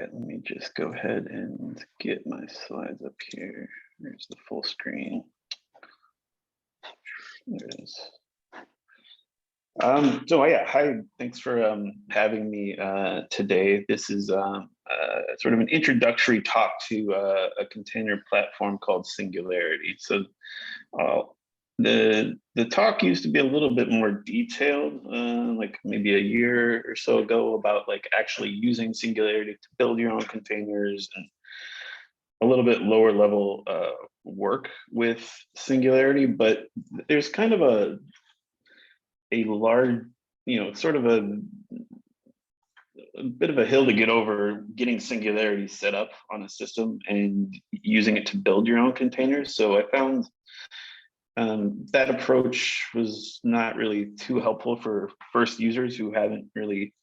right, let me just go ahead and get my slides up here. There's the full screen. There it is. So yeah, hi, thanks for having me today. This is sort of an introductory talk to a container platform called Singularity. So the talk used to be a little bit more detailed, like maybe a year or so ago, about like actually using Singularity to build your own containers and a little bit lower level work with Singularity. But there's kind of a large, sort of a bit of a hill to get over getting Singularity set up on a system and using it to build your own containers. So I found that approach was not really too helpful for first users who haven't really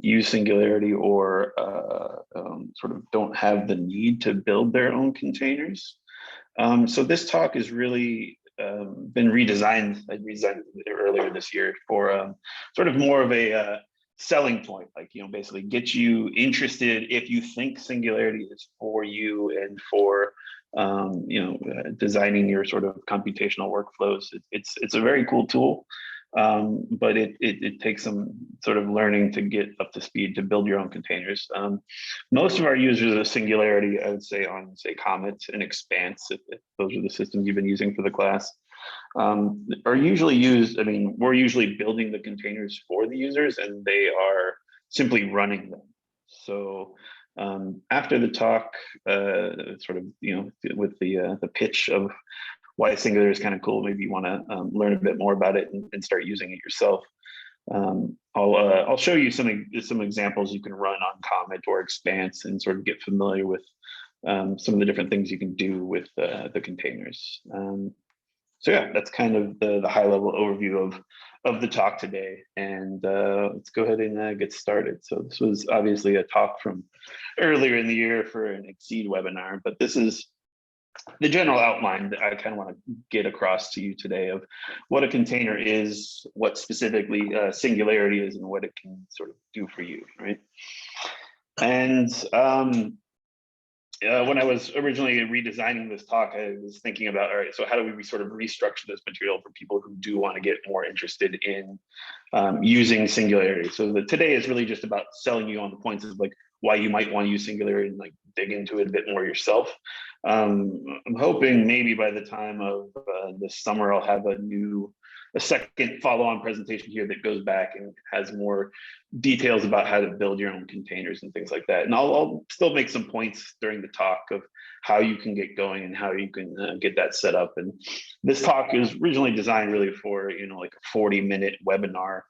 used Singularity or sort of don't have the need to build their own containers. So this talk is really been redesigned. I redesigned it earlier this year for sort of more of a selling point, like, basically get you interested if you think Singularity is for you and for designing your sort of computational workflows. It's a very cool tool, but it takes some sort of learning to get up to speed to build your own containers. Most of our users of Singularity, I would say, on Comet and Expanse, if those are the systems you've been using for the class, are usually used. I mean, we're usually building the containers for the users and they are simply running them. So after the talk, sort of, with the pitch of why Singularity is kind of cool, maybe you want to learn a bit more about it and start using it yourself. I'll show you some examples you can run on Comet or Expanse and sort of get familiar with some of the different things you can do with the containers. So yeah, that's kind of the high level overview of the talk today. And let's go ahead and get started. So this was obviously a talk from earlier in the year for an XSEDE webinar, but this is the general outline that I kind of want to get across to you today of what a container is, what specifically Singularity is, and what it can sort of do for you, right? And when I was originally redesigning this talk, I was thinking about, all right, so how do we sort of restructure this material for people who do want to get more interested in using Singularity? So today is really just about selling you on the points of like why you might want to use Singularity and like dig into it a bit more yourself. I'm hoping maybe by the time of this summer, I'll have a second follow-on presentation here that goes back and has more details about how to build your own containers and things like that. And I'll still make some points during the talk of how you can get going and how you can get that set up. And this talk is originally designed really for, like a 40-minute webinar.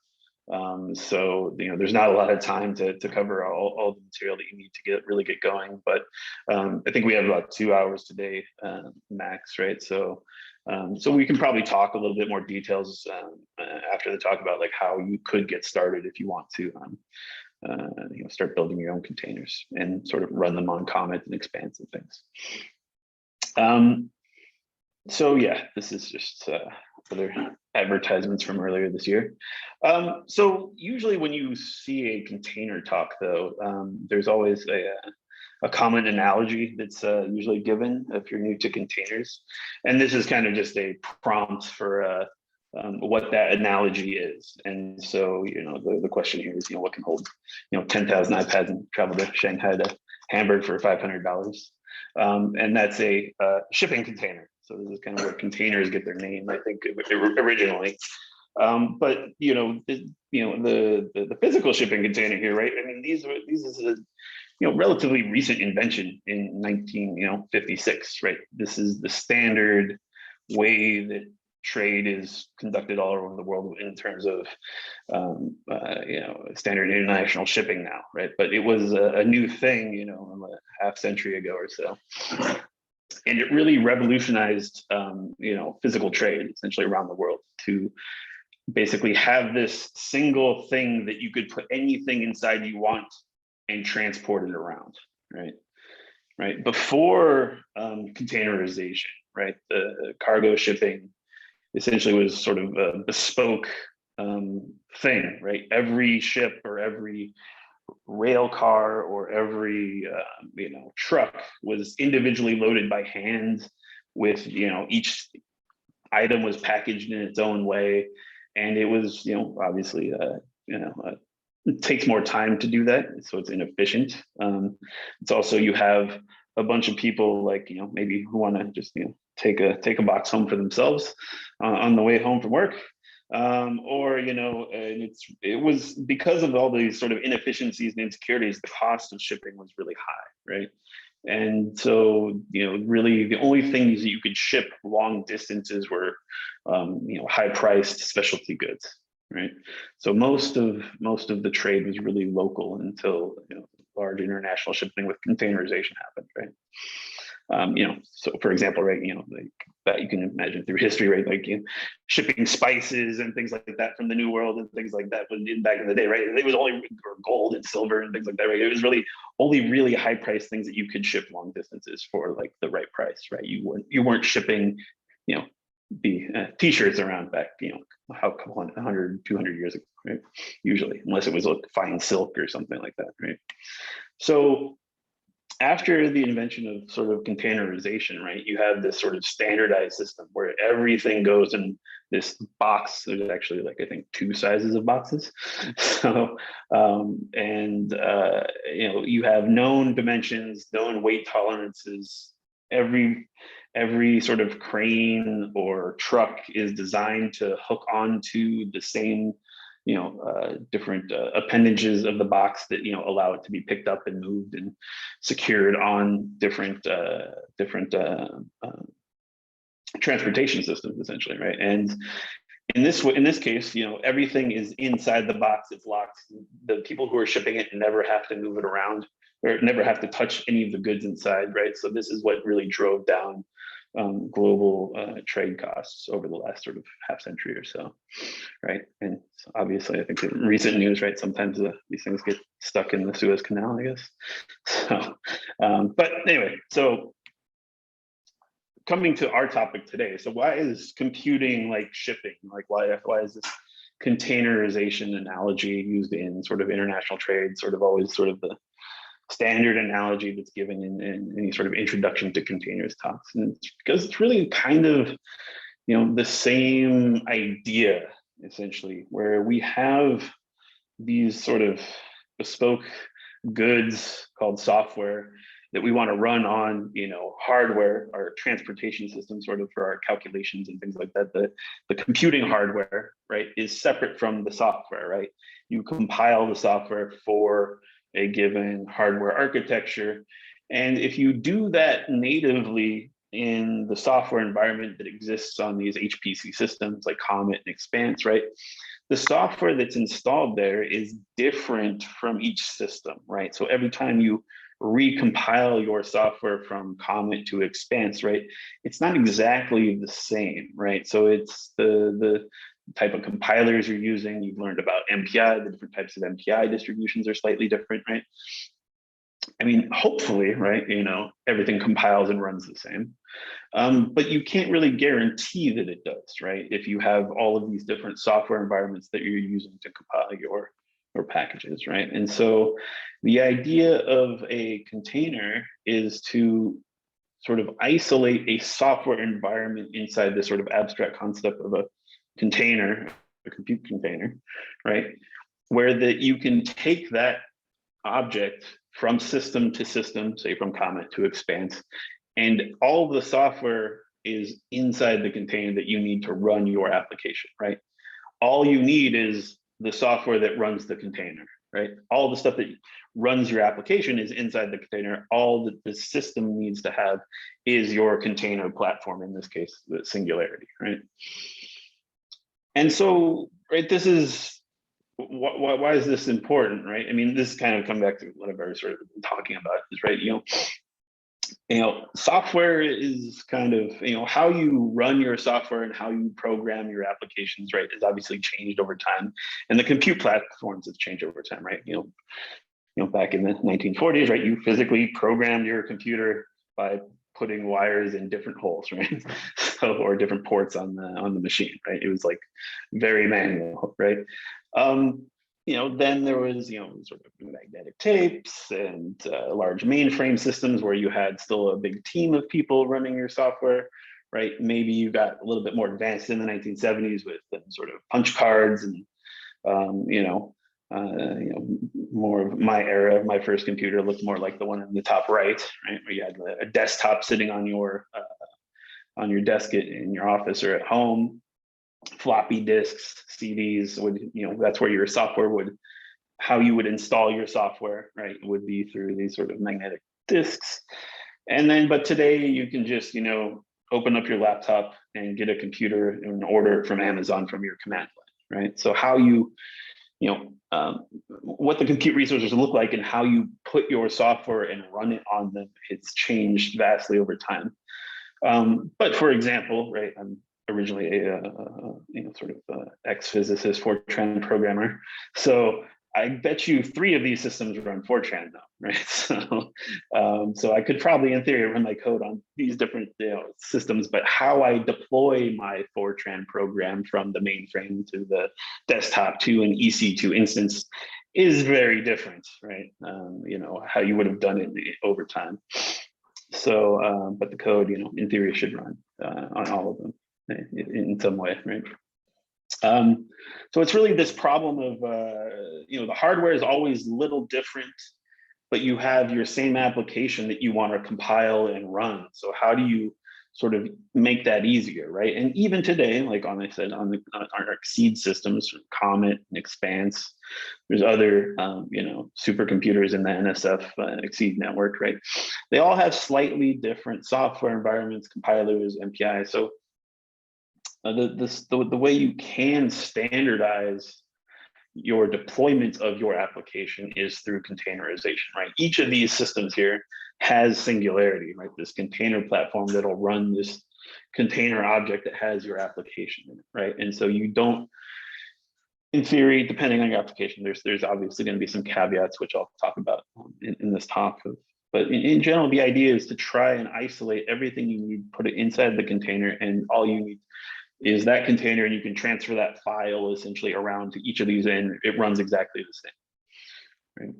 So there's not a lot of time to cover all the material that you need to really get going, but I think we have about 2 hours today max, right? So we can probably talk a little bit more details after the talk about like how you could get started if you want to start building your own containers and sort of run them on Comet and Expanse and things. So yeah, this is just other advertisements from earlier this year. So usually when you see a container talk, though, there's always a common analogy that's usually given if you're new to containers. And this is kind of just a prompt for what that analogy is. And so, the question here is, what can hold, 10,000 iPads and travel to Shanghai to Hamburg for $500? And that's a shipping container. So this is kind of where containers get their name, I think, originally. But the physical shipping container here, right? I mean, these is a relatively recent invention in 1956, right? This is the standard way that trade is conducted all over the world in terms of standard international shipping now, right? But it was a new thing, a half century ago or so. And it really revolutionized, physical trade essentially around the world to basically have this single thing that you could put anything inside you want and transport it around, right? Right. Before containerization, right? The cargo shipping essentially was sort of a bespoke thing, right? Every ship or every rail car or every truck was individually loaded by hand with each item was packaged in its own way, and it was obviously it takes more time to do that, so it's inefficient. It's also, you have a bunch of people like maybe who want to just take a box home for themselves on the way home from work, or and it was because of all these sort of inefficiencies and insecurities, the cost of shipping was really high, right? And so really the only things that you could ship long distances were high priced specialty goods, right? So most of the trade was really local until large international shipping with containerization happened, right? So for example, right, like that you can imagine through history, right, like shipping spices and things like that from the New World and things like that back in the day, right? It was only gold and silver and things like that, right? It was really only really high priced things that you could ship long distances for like the right price, right? You weren't shipping, the t-shirts around back, how 100, 200 years ago, right? Usually, unless it was like fine silk or something like that, right? So after the invention of sort of containerization, right, you have this sort of standardized system where everything goes in this box. There's actually like, I think, 2 sizes of boxes. So, you have known dimensions, known weight tolerances. Every sort of crane or truck is designed to hook onto the same different appendages of the box that allow it to be picked up and moved and secured on different transportation systems, essentially, right? And in this case, everything is inside the box. It's locked. The people who are shipping it never have to move it around or never have to touch any of the goods inside, right? So this is what really drove down global trade costs over the last sort of half century or so, right? And so obviously, I think in recent news, right, sometimes these things get stuck in the Suez Canal, I guess. So, but anyway, so coming to our topic today, so why is computing like shipping? Like why is this containerization analogy used in sort of international trade sort of always sort of the standard analogy that's given in any sort of introduction to containers talks? And it's because it's really kind of the same idea, essentially, where we have these sort of bespoke goods called software that we want to run on hardware, our transportation system, sort of for our calculations and things like that. The computing hardware, right, is separate from the software, right? You compile the software for a given hardware architecture, and if you do that natively in the software environment that exists on these HPC systems like Comet and Expanse, right, the software that's installed there is different from each system, right? So every time you recompile your software from Comet to Expanse, right, it's not exactly the same, right? So it's the type of compilers you're using. You've learned about MPI, the different types of MPI distributions are slightly different, right? I mean, hopefully, right, everything compiles and runs the same. But you can't really guarantee that it does, right? If you have all of these different software environments that you're using to compile your packages, right? And so the idea of a container is to sort of isolate a software environment inside this sort of abstract concept of a container, a compute container, right? Where that you can take that object from system to system, say from Comet to Expanse, and all the software is inside the container that you need to run your application, right? All you need is the software that runs the container, right? All the stuff that runs your application is inside the container. All that the system needs to have is your container platform, in this case, the Singularity, right? And so, right, this is, why is this important, right? I mean, this kind of come back to what I've already sort of been talking about, is right, software is kind of, how you run your software and how you program your applications, right, has obviously changed over time. And the compute platforms have changed over time, right? Back in the 1940s, right, you physically programmed your computer by putting wires in different holes, right? So, or different ports on the machine, right? It was like very manual, right? then there was, sort of magnetic tapes and large mainframe systems where you had still a big team of people running your software, right? Maybe you got a little bit more advanced in the 1970s with sort of punch cards and, more of my era. My first computer looked more like the one in the top right, where you had a desktop sitting on your desk in your office or at home. Floppy disks, CDs would, that's where your software how you would install your software, right, would be through these sort of magnetic disks. And then, but today you can just, open up your laptop and get a computer and order it from Amazon from your command line, right? So how what the compute resources look like and how you put your software and run it on them, it's changed vastly over time. But for example, right, I'm originally a sort of ex-physicist Fortran programmer, so I bet you 3 of these systems run Fortran now, right? So I could probably, in theory, run my code on these different systems, but how I deploy my Fortran program from the mainframe to the desktop to an EC2 instance is very different, right? How you would have done it over time. So, but the code, in theory, should run on all of them in some way, right? So it's really this problem of, the hardware is always a little different, but you have your same application that you want to compile and run. So how do you sort of make that easier, right? And even today, like I said, on our XSEDE systems, Comet and Expanse, there's other, supercomputers in the NSF XSEDE network, right? They all have slightly different software environments, compilers, MPI. So the way you can standardize your deployment of your application is through containerization, right? Each of these systems here has Singularity, right? This container platform that'll run this container object that has your application in it, right? And so you don't, in theory, depending on your application, there's obviously going to be some caveats, which I'll talk about in this talk. But in general, the idea is to try and isolate everything you need, put it inside the container, and all you need is that container, and you can transfer that file essentially around to each of these, and it runs exactly the same, right?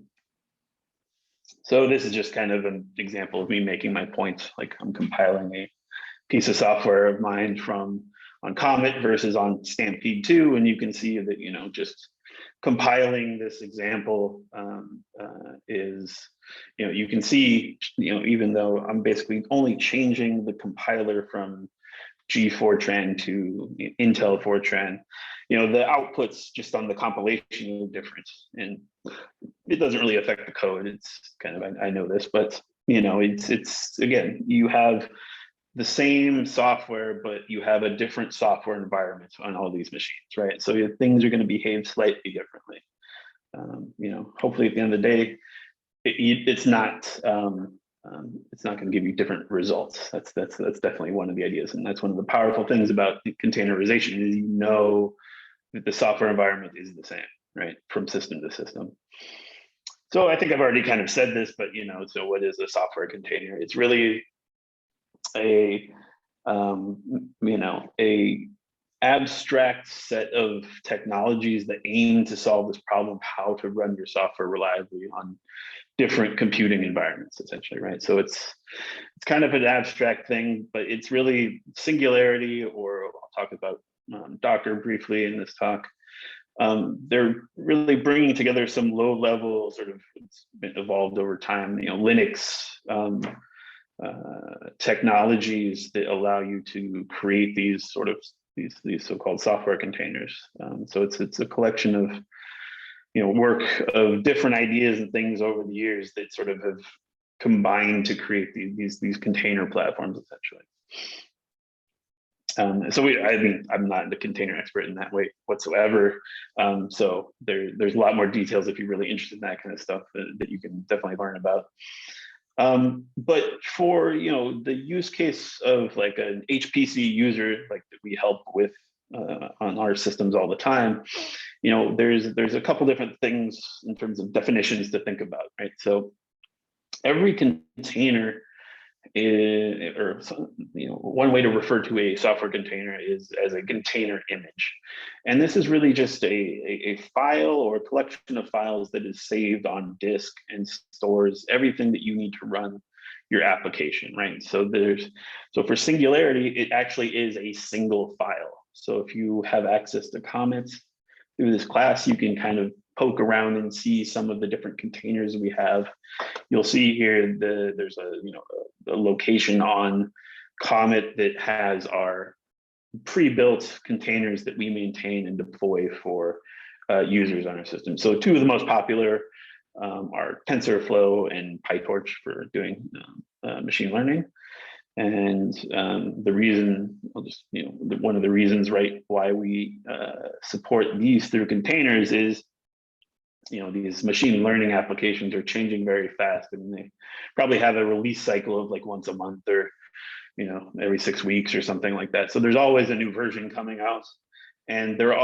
So this is just kind of an example of me making my point, like I'm compiling a piece of software of mine on Comet versus on Stampede 2, and you can see that, just compiling this example is, you can see, even though I'm basically only changing the compiler from G Fortran to Intel Fortran, the outputs just on the compilation are different, and it doesn't really affect the code. It's kind of, I know this, but it's again, you have the same software, but you have a different software environment on all these machines, right? So things are going to behave slightly differently. Hopefully at the end of the day, it's not going to give you different results. That's definitely one of the ideas, and that's one of the powerful things about containerization is that the software environment is the same, right, from system to system. So I think I've already kind of said this, but so what is a software container? It's really a abstract set of technologies that aim to solve this problem of how to run your software reliably on different computing environments, essentially, right? So it's kind of an abstract thing, but it's really Singularity, or I'll talk about Docker briefly in this talk. They're really bringing together some low-level sort of, it's been evolved over time, Linux technologies that allow you to create these sort of these so-called software containers. So it's a collection of work of different ideas and things over the years that sort of have combined to create these container platforms, essentially. So I'm not the container expert in that way whatsoever. So there's a lot more details if you're really interested in that kind of stuff that you can definitely learn about. But for the use case of like an HPC user, like that we help with on our systems all the time, there's a couple different things in terms of definitions to think about, right? So every container one way to refer to a software container is as a container image. And this is really just a file or a collection of files that is saved on disk and stores everything that you need to run your application, right? So for Singularity, it actually is a single file. So if you have access to comments through this class, you can kind of poke around and see some of the different containers we have. You'll see here there's a location on Comet that has our pre-built containers that we maintain and deploy for users on our system. So two of the most popular are TensorFlow and PyTorch for doing machine learning. And the reason, one of the reasons, right, why we support these through containers is, these machine learning applications are changing very fast. I mean, they probably have a release cycle of like once a month or, every 6 weeks or something like that. So there's always a new version coming out. And they're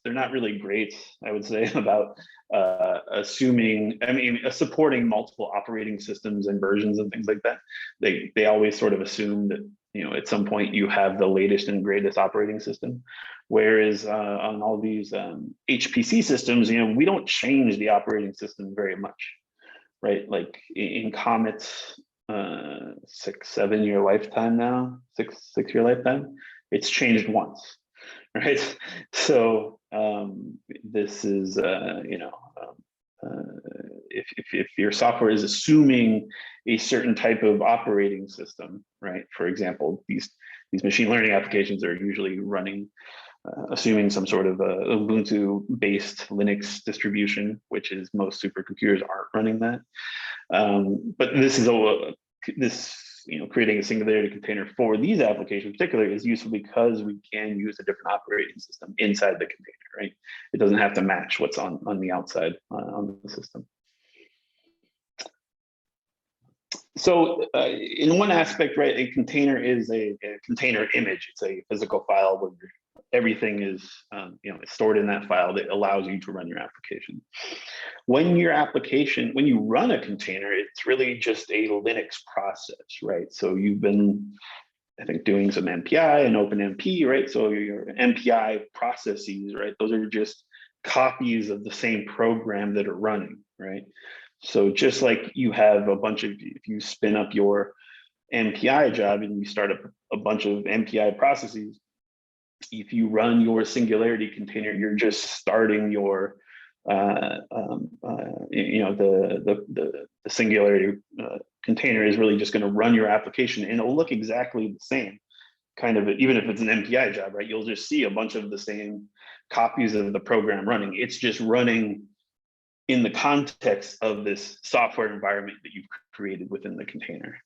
not really great, I would say, about supporting multiple operating systems and versions and things like that. They always sort of assume that, at some point you have the latest and greatest operating system. Whereas on all these HPC systems, we don't change the operating system very much, right? Like in Comet's 6-7 year lifetime now, six year lifetime, it's changed once. Right. So this is, if your software is assuming a certain type of operating system, right? For example, these machine learning applications are usually running, assuming some sort of Ubuntu-based Linux distribution, which is most supercomputers aren't running that. But this is creating a Singularity container for these applications in particular is useful because we can use a different operating system inside the container, right? It doesn't have to match what's on the outside on the system. So in one aspect, right, a container is a container image. It's a physical file where everything is stored in that file that allows you to run your application. When you run a container, it's really just a Linux process, right? So you've been, I think, doing some MPI and OpenMP, right? So your MPI processes, right? Those are just copies of the same program that are running, right? So just like you have if you spin up your MPI job and you start up a bunch of MPI processes, if you run your Singularity container, you're just starting your the Singularity container is really just going to run your application, and it'll look exactly the same, kind of, even if it's an MPI job, right? You'll just see a bunch of the same copies of the program running. It's just running in the context of this software environment that you've created within the container,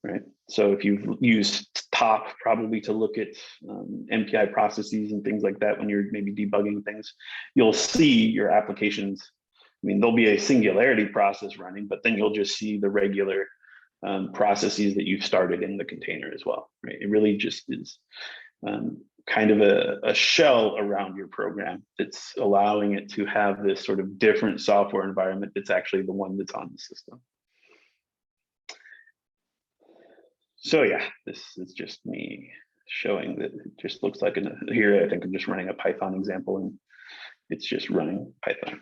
right? So if you've used top probably to look at MPI processes and things like that when you're maybe debugging things, you'll see your applications. I mean, there'll be a Singularity process running, but then you'll just see the regular processes that you've started in the container as well, right? It really just is kind of a shell around your program that's allowing it to have this sort of different software environment that's actually the one that's on the system. So yeah, this is just me showing that it just looks like here. I think I'm just running a Python example, and it's just running Python.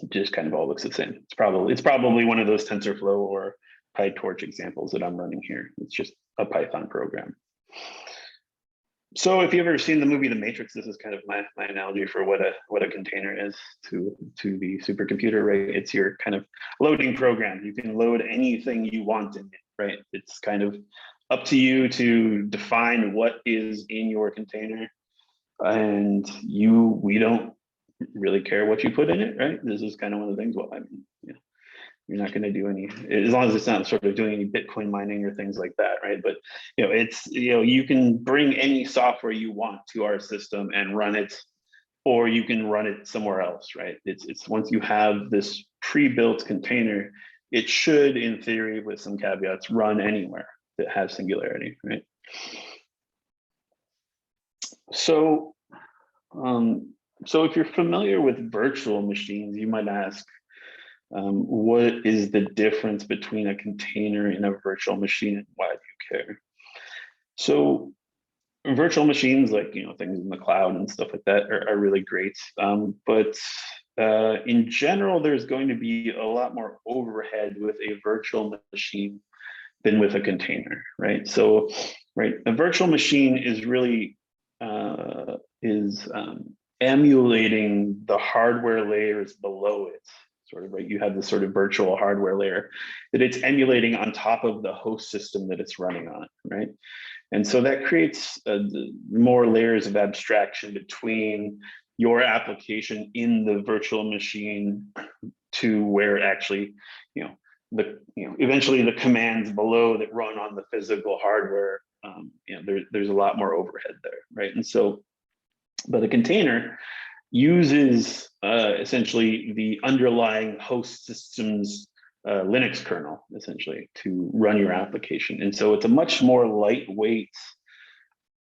It just kind of all looks the same. It's probably one of those TensorFlow or PyTorch examples that I'm running here. It's just a Python program. So if you've ever seen the movie The Matrix, this is kind of my analogy for what a container is to the supercomputer, right? It's your kind of loading program. You can load anything you want in it, right? It's kind of up to you to define what is in your container, and we don't really care what you put in it, right? This is kind of one of the things. Well, I mean, you're not going to do any, as long as it's not sort of doing any Bitcoin mining or things like that, right? But you can bring any software you want to our system and run it, or you can run it somewhere else, right? It's once you have this pre-built container, it should, in theory, with some caveats, run anywhere that has Singularity, right? So, so if you're familiar with virtual machines, you might ask, What is the difference between a container and a virtual machine, and why do you care? So virtual machines, like things in the cloud and stuff like that, are really great. But in general, there's going to be a lot more overhead with a virtual machine than with a container, right? So, right, a virtual machine is really emulating the hardware layers below it, sort of, right? You have this sort of virtual hardware layer that it's emulating on top of the host system that it's running on, right? And so that creates more layers of abstraction between your application in the virtual machine to where actually, eventually the commands below that run on the physical hardware, there's a lot more overhead there, right? And so, but a container uses essentially the underlying host system's Linux kernel, essentially, to run your application. And so it's a much more lightweight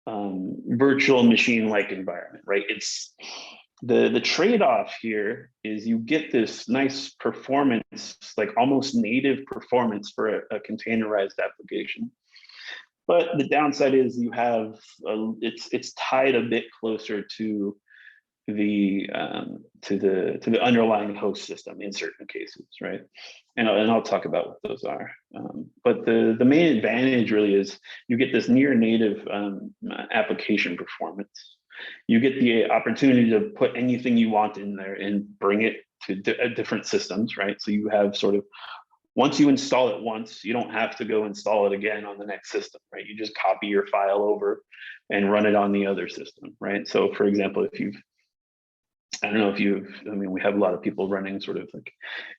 virtual machine-like environment, right? It's the trade-off here is you get this nice performance, like almost native performance for a containerized application. But the downside is you have it's tied a bit closer to the underlying host system in certain cases, right? And I'll talk about what those are. But the main advantage really is you get this near native application performance. You get the opportunity to put anything you want in there and bring it to different systems, right? So you have sort of, once you install it once, you don't have to go install it again on the next system, right? You just copy your file over and run it on the other system, right? So for example, if you've, I don't know if you've, I mean, we have a lot of people running sort of like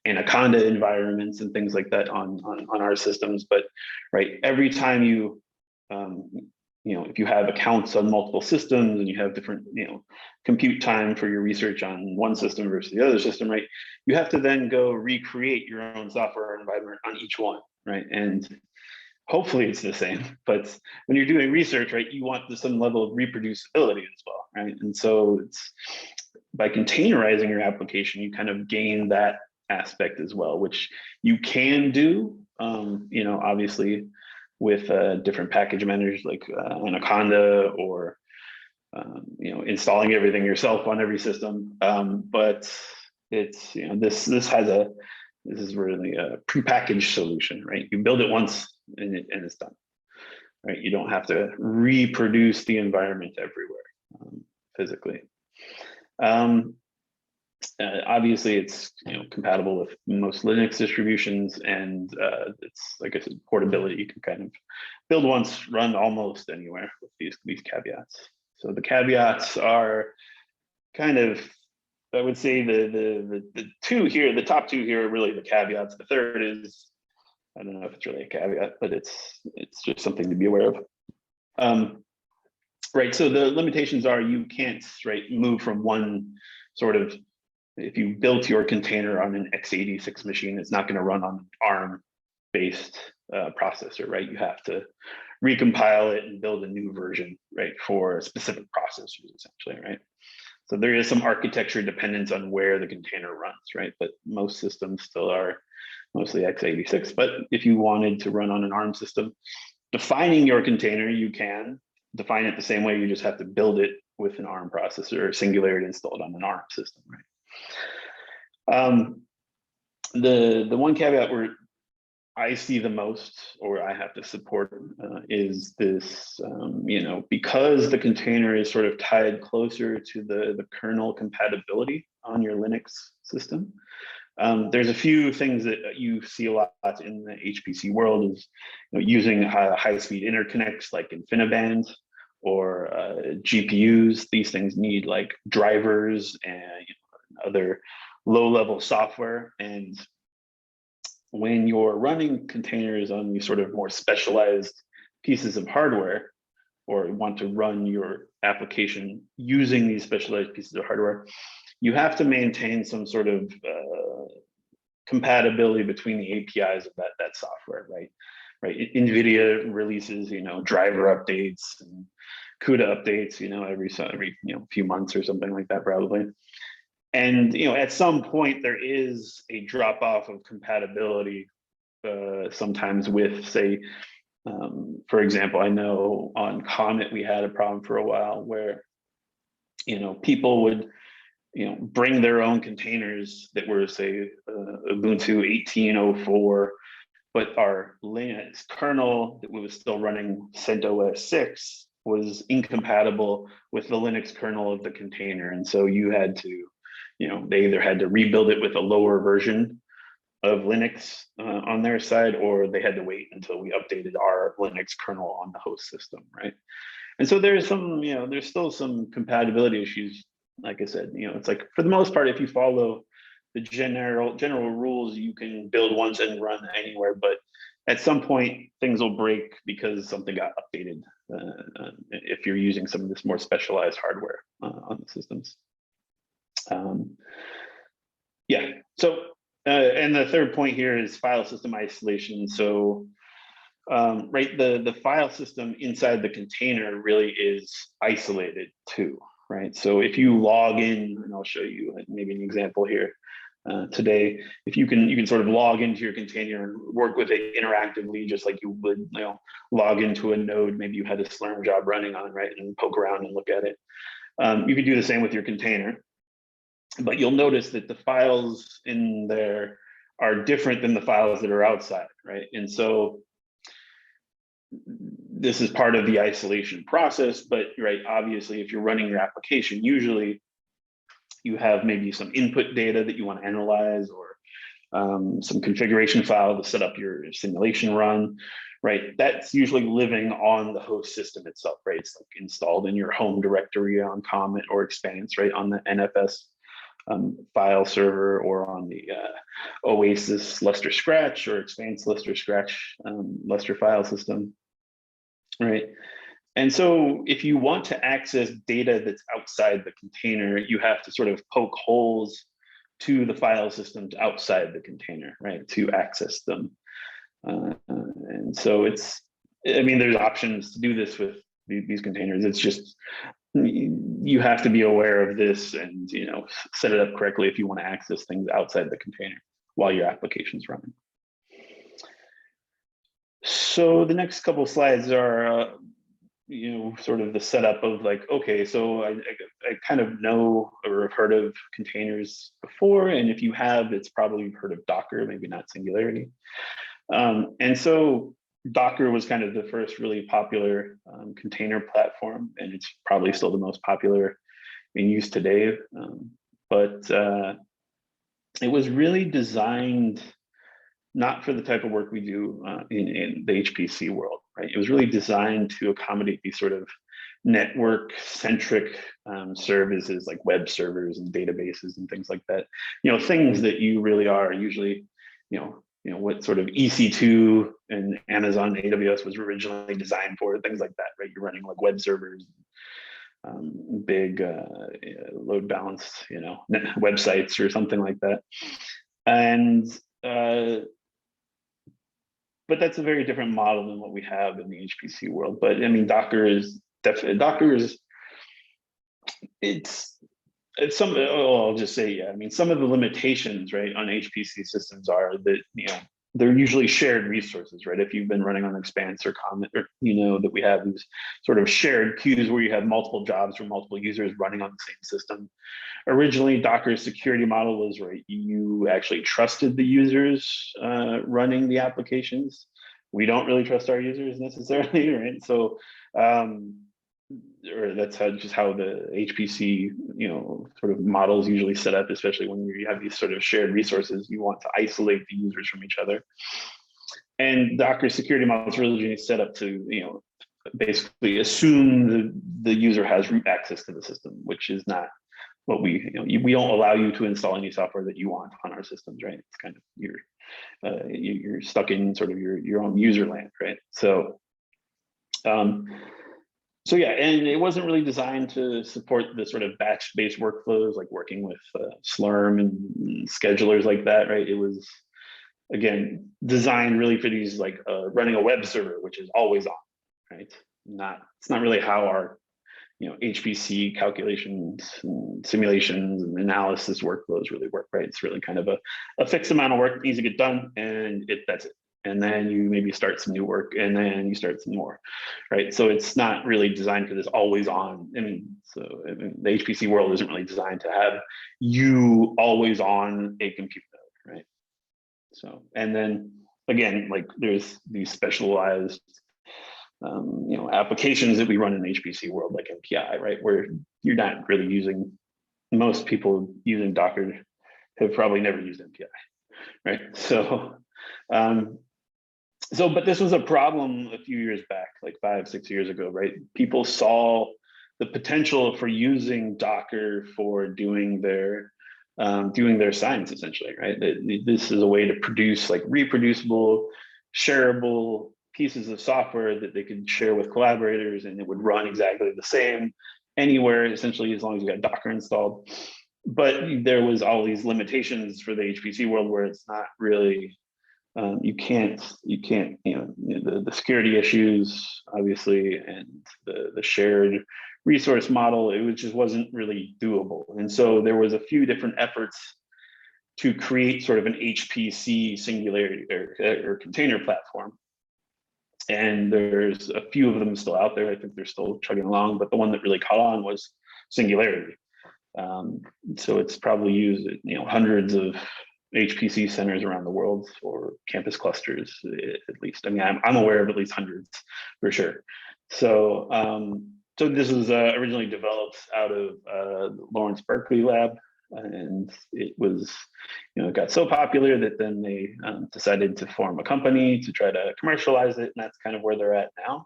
Anaconda environments and things like that on our systems, but right, every time you, if you have accounts on multiple systems and you have different, compute time for your research on one system versus the other system, right, you have to then go recreate your own software environment on each one, right? And hopefully it's the same, but when you're doing research, right, you want some level of reproducibility as well, right? And so it's, by containerizing your application, you kind of gain that aspect as well, which you can do, obviously with different package managers like Anaconda or, installing everything yourself on every system. But it's, this is really a prepackaged solution, right? You build it once and it's done, right? You don't have to reproduce the environment everywhere physically. Obviously, it's compatible with most Linux distributions, and it's, like I said, portability. You can kind of build once, run almost anywhere with these caveats. So the caveats are kind of, I would say the two here, the top two here are really the caveats. The third is, I don't know if it's really a caveat, but it's just something to be aware of. Right, so the limitations are you can't move from one sort of, if you built your container on an x86 machine, it's not going to run on an ARM-based processor, right? You have to recompile it and build a new version, right, for specific processors, essentially, right? So there is some architecture dependence on where the container runs, right? But most systems still are mostly x86. But if you wanted to run on an ARM system, defining your container, you can define it the same way. You just have to build it with an ARM processor or Singularity installed on an ARM system, right? The one caveat where I see the most, or I have to support, is this, because the container is sort of tied closer to the kernel compatibility on your Linux system. There's a few things that you see a lot in the HPC world is using high-speed interconnects like InfiniBand or GPUs. These things need like drivers and other low-level software. And when you're running containers on these sort of more specialized pieces of hardware, or want to run your application using these specialized pieces of hardware, you have to maintain some sort of compatibility between the APIs of that software, right? Right. NVIDIA releases, driver updates and CUDA updates, every few months or something like that, probably. And at some point there is a drop off of compatibility sometimes with, say, for example, I know on Comet we had a problem for a while where people would bring their own containers that were, say, Ubuntu 18.04, but our Linux kernel that was still running CentOS 6 was incompatible with the Linux kernel of the container. And so you had to, they either had to rebuild it with a lower version of Linux on their side, or they had to wait until we updated our Linux kernel on the host system, right? And so there's some, there's still some compatibility issues. Like I said, it's like, for the most part, if you follow the general rules, you can build once and run anywhere. But at some point, things will break because something got updated if you're using some of this more specialized hardware on the systems. Yeah, so, and the third point here is file system isolation. So, right, the file system inside the container really is isolated too, right? So if you log in, and I'll show you maybe an example here today, if you can sort of log into your container and work with it interactively, just like you would, log into a node, maybe you had a Slurm job running on, right, and poke around and look at it. You could do the same with your container, but you'll notice that the files in there are different than the files that are outside, right? And so this is part of the isolation process, but right, obviously, if you're running your application, usually you have maybe some input data that you want to analyze, or some configuration file to set up your simulation run, right? That's usually living on the host system itself, right? It's like installed in your home directory on Comet or Expanse, right, on the NFS file server, or on the Oasis Lustre Scratch or Expanse Lustre Scratch Lustre file system, right? And so if you want to access data that's outside the container, you have to sort of poke holes to the file systems outside the container, right, to access them. And so there's options to do this with these containers. It's just, you have to be aware of this and set it up correctly if you want to access things outside the container while your application's running. So the next couple of slides are sort of the setup of like, okay, so I kind of know or have heard of containers before, and if you have, it's probably you've heard of Docker, maybe not Singularity. And so Docker was kind of the first really popular container platform, and it's probably still the most popular in use today. But it was really designed not for the type of work we do in the HPC world, right? It was really designed to accommodate these sort of network-centric services like web servers and databases and things like that. Things that you really are usually, what sort of EC2 and Amazon AWS was originally designed for, things like that, right? You're running like web servers, big load balanced, websites or something like that. And but that's a very different model than what we have in the HPC world. But I mean, Docker is I'll just say, yeah, I mean, some of the limitations, right, on HPC systems are that, they're usually shared resources, right? If you've been running on Expanse or Comet, or, that we have these sort of shared queues where you have multiple jobs from multiple users running on the same system. Originally, Docker's security model was, right, you actually trusted the users running the applications. We don't really trust our users necessarily, right? So, or that's just how the HPC, sort of models usually set up, especially when you have these sort of shared resources. You want to isolate the users from each other. And Docker security model is really set up to, basically assume the user has root access to the system, which is not what we don't allow you to install any software that you want on our systems, right? It's kind of you're stuck in sort of your own user land, right? So, so yeah, and it wasn't really designed to support the sort of batch-based workflows, like working with Slurm and schedulers like that, right? It was, again, designed really for these, like running a web server, which is always on, right? It's not really how our HPC calculations and simulations and analysis workflows really work, right? It's really kind of a fixed amount of work that needs to get done, and that's it. And then you maybe start some new work, and then you start some more, right? So it's not really designed for this always on. The HPC world isn't really designed to have you always on a computer, right? So, and then again, like there's these specialized applications that we run in the HPC world, like MPI, right? Where you're not really using, most people using Docker have probably never used MPI, right? So, but this was a problem a few years back, like 5-6 years ago, right? People saw the potential for using Docker for doing their science, essentially, right? This is a way to produce like reproducible, shareable pieces of software that they could share with collaborators, and it would run exactly the same anywhere, essentially, as long as you got Docker installed. But there was all these limitations for the HPC world where it's not really, you can't, the security issues, obviously, and the shared resource model, it just wasn't really doable. And so there was a few different efforts to create sort of an HPC Singularity or container platform. And there's a few of them still out there. I think they're still chugging along, but the one that really caught on was Singularity. So it's probably used at hundreds of HPC centers around the world, or campus clusters, at least. I mean, I'm aware of at least hundreds for sure. So, so this was originally developed out of Lawrence Berkeley lab, and it was, it got so popular that then they decided to form a company to try to commercialize it, and that's kind of where they're at now.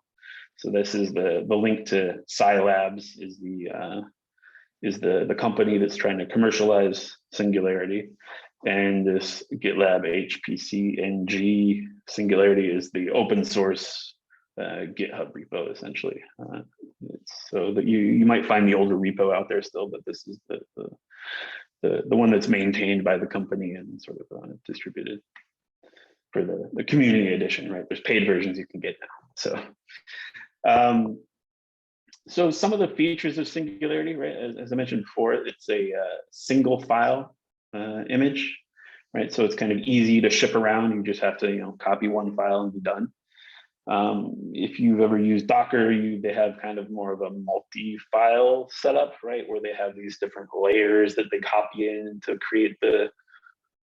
So this is the link to Scilabs is the company that's trying to commercialize Singularity, and this GitLab HPC NG Singularity is the open source GitHub repo, essentially. So that you might find the older repo out there still, but this is the one that's maintained by the company and sort of distributed for the community edition, right? There's paid versions you can get now. So, so some of the features of Singularity, right? As I mentioned before, it's a single file image, right? So it's kind of easy to ship around. You just have to, copy one file and be done. If you've ever used Docker, they have kind of more of a multi-file setup, right? Where they have these different layers that they copy in to create the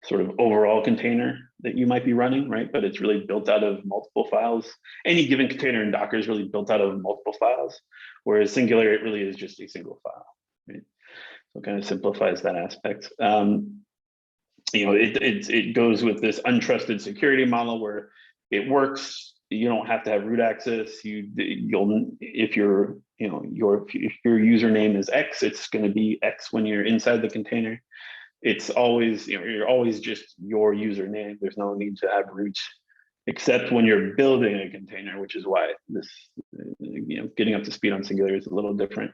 sort of overall container that you might be running, right? But it's really built out of multiple files. Any given container in Docker is really built out of multiple files, whereas Singularity really is just a single file, right? So it kind of simplifies that aspect. It goes with this untrusted security model where it works. You don't have to have root access. If your username is X, it's going to be X when you're inside the container. It's always, you're always just your username. There's no need to have root, except when you're building a container, which is why this, getting up to speed on Singularity is a little different.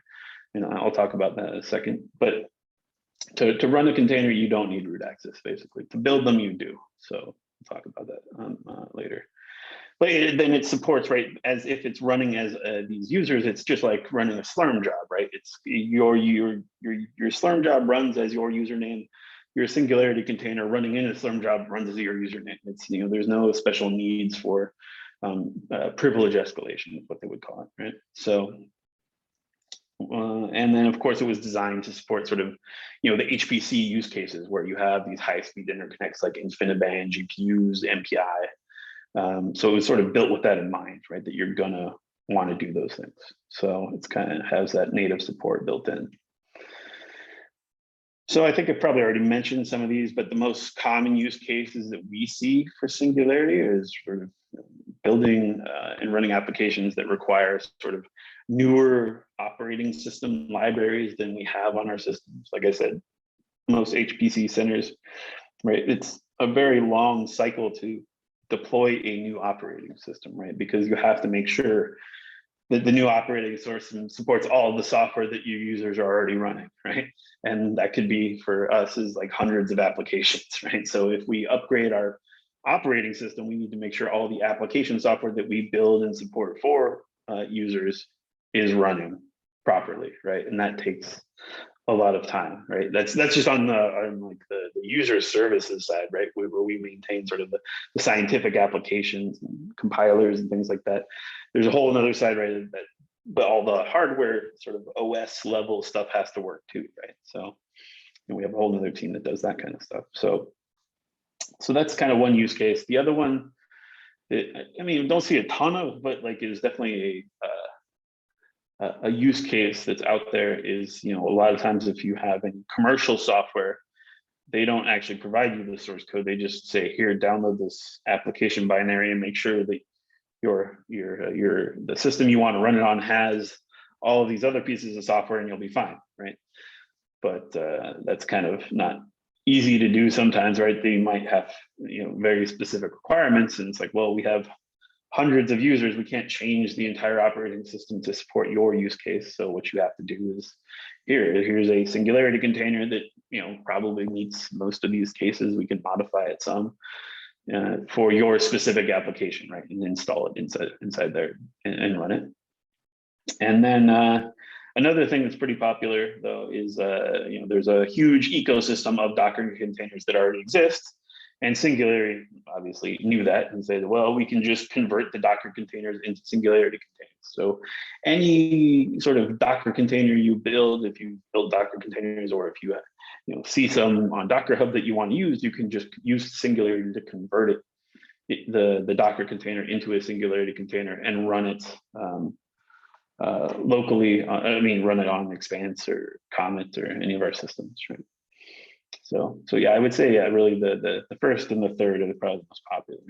And I'll talk about that in a second. But to run a container, you don't need root access, basically. To build them, you do. So we'll talk about that later. But then it supports, right, as if it's running as these users, it's just like running a Slurm job, right? It's your Slurm job runs as your username. Your Singularity container running in a Slurm job runs as your username. It's, there's no special needs for privilege escalation, is what they would call it, right? So, and then of course it was designed to support sort of, the HPC use cases where you have these high-speed interconnects like InfiniBand, GPUs, MPI. So it was sort of built with that in mind, right? That you're gonna want to do those things. So it's kind of has that native support built in. So I think I've probably already mentioned some of these, but the most common use cases that we see for Singularity is sort of building and running applications that require sort of newer operating system libraries than we have on our systems. Like I said, most HPC centers, right? It's a very long cycle to deploy a new operating system, right? Because you have to make sure that the new operating system supports all the software that your users are already running, right? And that could be, for us, is like hundreds of applications, right? So if we upgrade our operating system, we need to make sure all the application software that we build and support for users is running properly, right? And that takes a lot of time, right? That's just on the user services side, right? Where we maintain sort of the scientific applications and compilers and things like that. There's a whole another side, right? But all the hardware sort of OS level stuff has to work too, right? So we have a whole other team that does that kind of stuff. So that's kind of one use case. The other one, I mean, don't see a ton of, but like it is definitely a use case that's out there is, a lot of times if you have any commercial software, they don't actually provide you the source code. They just say, here, download this application binary and make sure that the system you want to run it on has all of these other pieces of software and you'll be fine, right? But that's kind of not easy to do sometimes, right? They might have, very specific requirements, and it's like, well, we have hundreds of users, we can't change the entire operating system to support your use case. So what you have to do is, here's a Singularity container that probably meets most of these cases. We can modify it some for your specific application, right? And install it inside there and run it. And then another thing that's pretty popular though is there's a huge ecosystem of Docker containers that already exist. And Singularity obviously knew that and said, well, we can just convert the Docker containers into Singularity containers. So any sort of Docker container you build, if you build Docker containers, or if you see some on Docker Hub that you want to use, you can just use Singularity to convert the Docker container into a Singularity container and run it locally. Run it on Expanse or Comet or any of our systems, right? So yeah, I would say, really the first and the third are probably the most popular.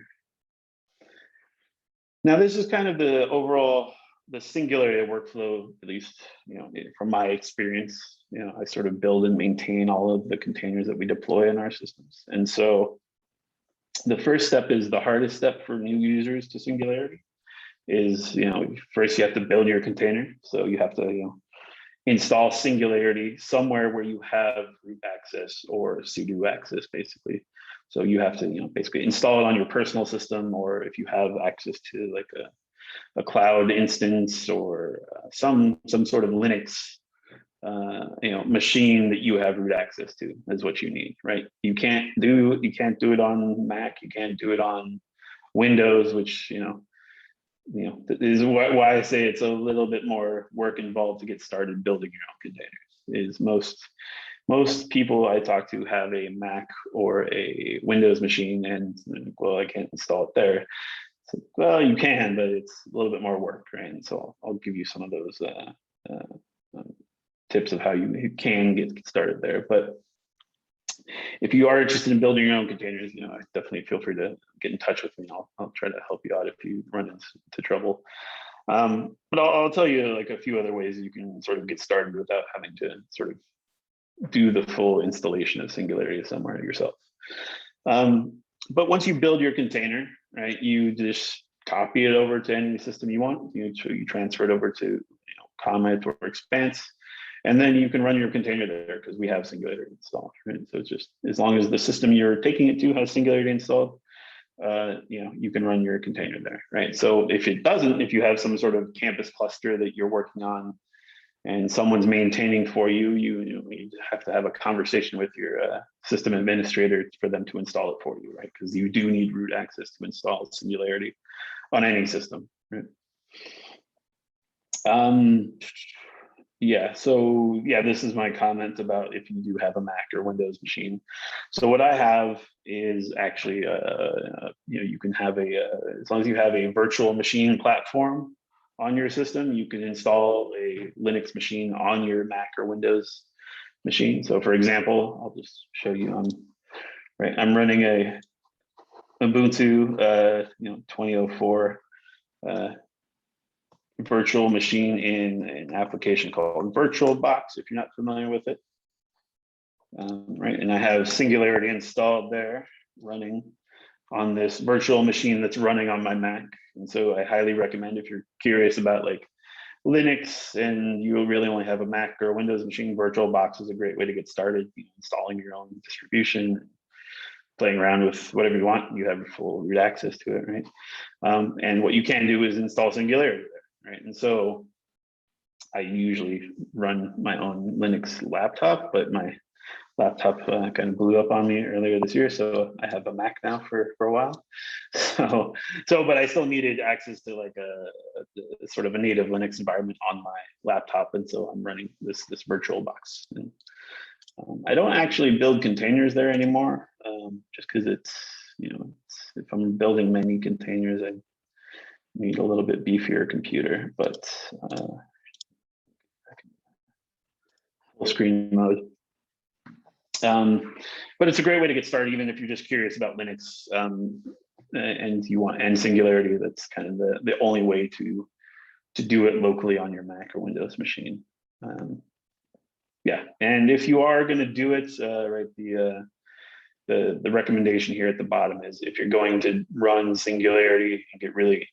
Now, this is kind of the overall, the Singularity workflow, at least, from my experience. I sort of build and maintain all of the containers that we deploy in our systems. And so the first step is the hardest step for new users to Singularity is, first you have to build your container. So you have to, install Singularity somewhere where you have root access or sudo access, basically. So you have to, basically install it on your personal system, or if you have access to like a cloud instance or some sort of Linux, machine that you have root access to is what you need, right? You can't do it on Mac, you can't do it on Windows, which is why I say it's a little bit more work involved to get started building your own containers. Is most people I talk to have a Mac or a Windows machine, and well, I can't install it there. So, well, you can, but it's a little bit more work, right? And so I'll give you some of those tips of how you can get started there. But if you are interested in building your own containers, definitely feel free to get in touch with me. I'll try to help you out if you run into trouble. But I'll tell you like a few other ways you can sort of get started without having to sort of do the full installation of Singularity somewhere yourself. But once you build your container, right, you just copy it over to any system you want. You transfer it over to Comet or Expanse. And then you can run your container there because we have Singularity installed, right? So it's just, as long as the system you're taking it to has Singularity installed, you can run your container there, right? So if it doesn't, if you have some sort of campus cluster that you're working on and someone's maintaining for you, you have to have a conversation with your system administrator for them to install it for you, right? Because you do need root access to install Singularity on any system, right? This is my comment about if you do have a Mac or Windows machine. So what I have is actually, you can have as long as you have a virtual machine platform on your system, you can install a Linux machine on your Mac or Windows machine. So for example, I'll just show you, I'm running a Ubuntu 2004 virtual machine in an application called VirtualBox, if you're not familiar with it. Right, and I have Singularity installed there, running on this virtual machine that's running on my Mac. And so I highly recommend, if you're curious about like Linux and you really only have a Mac or a Windows machine, VirtualBox is a great way to get started, installing your own distribution, playing around with whatever you want. You have full root access to it, right? And what you can do is install Singularity there. Right, and so I usually run my own Linux laptop, but my laptop kind of blew up on me earlier this year, so I have a Mac now for a while. But I still needed access to like a sort of a native Linux environment on my laptop, and so I'm running this virtual box. And, I don't actually build containers there anymore, just because it's, if I'm building many containers, I need a little bit beefier computer, but full screen mode. But it's a great way to get started, even if you're just curious about Linux and Singularity. That's kind of the only way to do it locally on your Mac or Windows machine. Yeah, and if you are going to do it, right, the recommendation here at the bottom is if you're going to run Singularity and get really,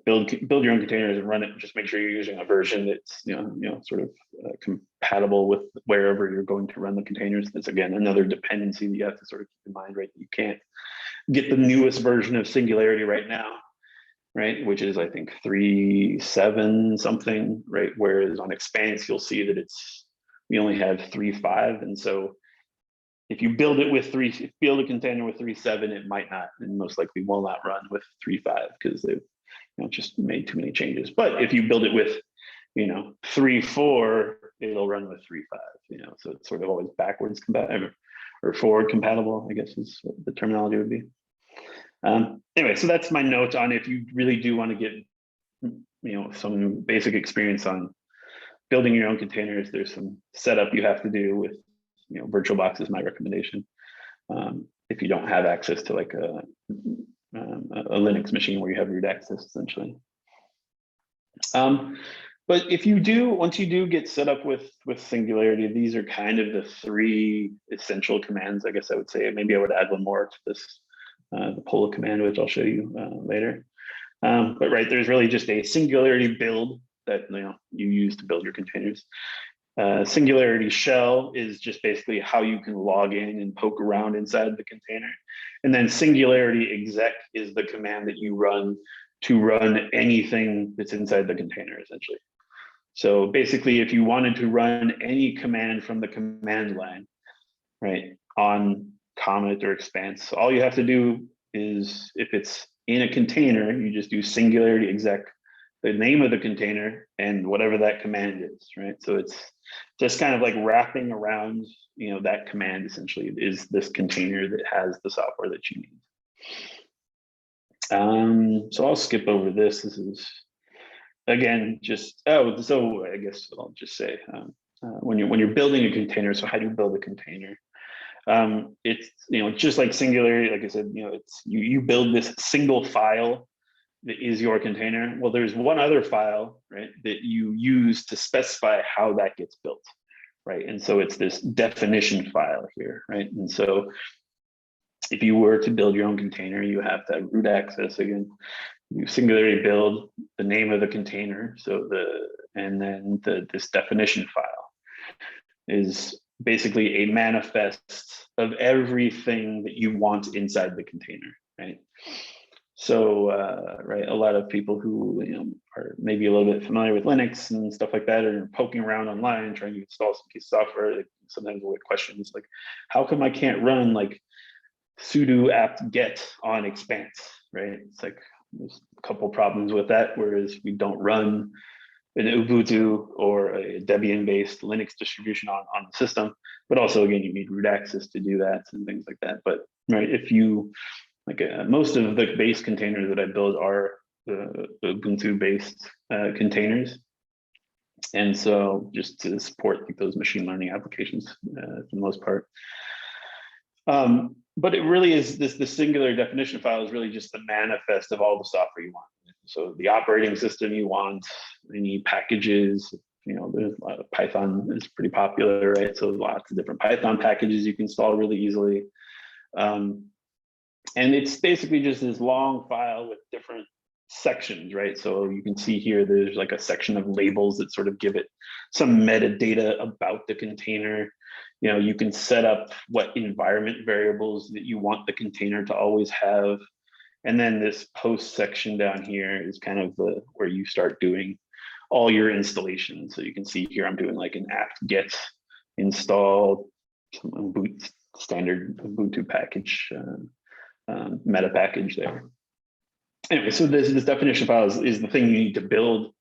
build your own containers and run it, just make sure you're using a version that's sort of compatible with wherever you're going to run the containers. That's again another dependency that you have to sort of keep in mind, right? You can't get the newest version of Singularity right now, right, which is I think 3.7 something, right? Whereas on Expanse you'll see that we only have 3.5, and so if you build it with build a container with 3.7, it might not, and most likely will not run with 3.5 because they've just made too many changes. But if you build it with 3.4, it'll run with 3.5. So it's sort of always backwards compatible or forward compatible, I guess is what the terminology would be. Anyway, so that's my note on if you really do want to get some basic experience on building your own containers. There's some setup you have to do with VirtualBox is my recommendation. If you don't have access to like a Linux machine where you have root access, essentially. But if you do, once you do get set up with Singularity, these are kind of the 3 essential commands, I guess I would say. Maybe I would add one more to this, the pull command, which I'll show you later. But right, there's really just a Singularity build that you use to build your containers. Singularity shell is just basically how you can log in and poke around inside the container. And then Singularity exec is the command that you run to run anything that's inside the container, essentially. So basically, if you wanted to run any command from the command line, right, on Comet or Expanse, all you have to do is, if it's in a container, you just do Singularity exec, the name of the container, and whatever that command is, right? So it's just kind of like wrapping around, that command essentially is this container that has the software that you need. So I'll skip over this. This is, again, just, so I guess I'll just say, when you're building a container, so how do you build a container? It's, just like Singularity, like I said, it's you build this single file that is your container. Well, there's one other file, right, that you use to specify how that gets built, right? And so it's this definition file here, right? And so if you were to build your own container, you have to have root access again. You Singularity build the name of the container, and then this definition file is basically a manifest of everything that you want inside the container, right? So, right, a lot of people who are maybe a little bit familiar with Linux and stuff like that are poking around online trying to install some piece of software. They sometimes will get questions like, "How come I can't run like sudo apt get on Expanse?" Right? It's like there's a couple problems with that. Whereas we don't run an Ubuntu or a Debian-based Linux distribution on the system, but also again you need root access to do that and things like that. But right, if you most of the base containers that I build are Ubuntu-based containers, and so just to support those machine learning applications for the most part. But it really is the singular definition file is really just the manifest of all the software you want. So the operating system you want, any packages. There's a lot of Python is pretty popular, right? So lots of different Python packages you can install really easily. And it's basically just this long file with different sections, right? So you can see here, there's like a section of labels that sort of give it some metadata about the container. You can set up what environment variables that you want the container to always have. And then this post section down here is kind of where you start doing all your installations. So you can see here, I'm doing like an apt-get install, some standard Ubuntu package, meta package there. Anyway, so this definition file is the thing you need to build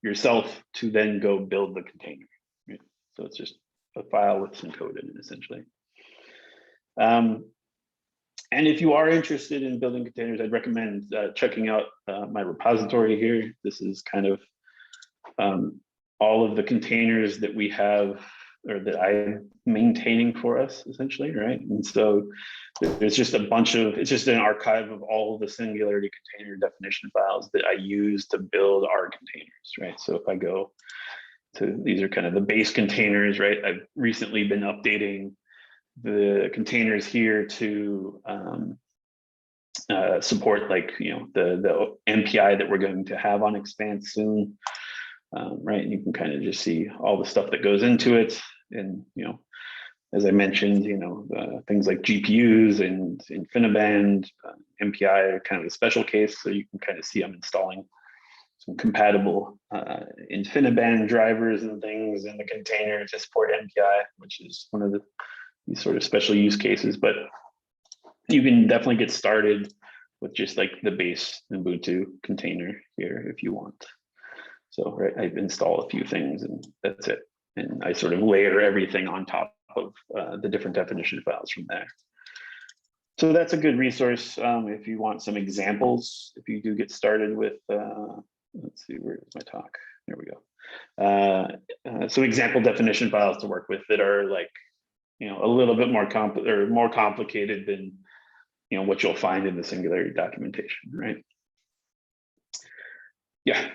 yourself to then go build the container. Right? So it's just a file with some code in it, essentially. And if you are interested in building containers, I'd recommend checking out my repository here. This is kind of all of the containers that we have, or that I'm maintaining for us, essentially, right? And so there's just a bunch of, it's just an archive of all of the Singularity container definition files that I use to build our containers, right? So if I go to, these are kind of the base containers, right? I've recently been updating the containers here to support, like, you know, the MPI that we're going to have on Expanse soon, right? And you can kind of just see all the stuff that goes into it. And, you know, as I mentioned, you know, things like GPUs and InfiniBand, MPI are kind of a special case. So you can kind of see I'm installing some compatible InfiniBand drivers and things in the container to support MPI, which is one of these sort of special use cases. But you can definitely get started with just like the base Ubuntu container here if you want. So right, I install a few things and that's it. And I sort of layer everything on top of the different definition files from there. So that's a good resource if you want some examples. If you do get started with, let's see, where's my talk? There we go. So example definition files to work with that are like, you know, a little bit more complicated than, you know, what you'll find in the Singularity documentation, right? Yeah.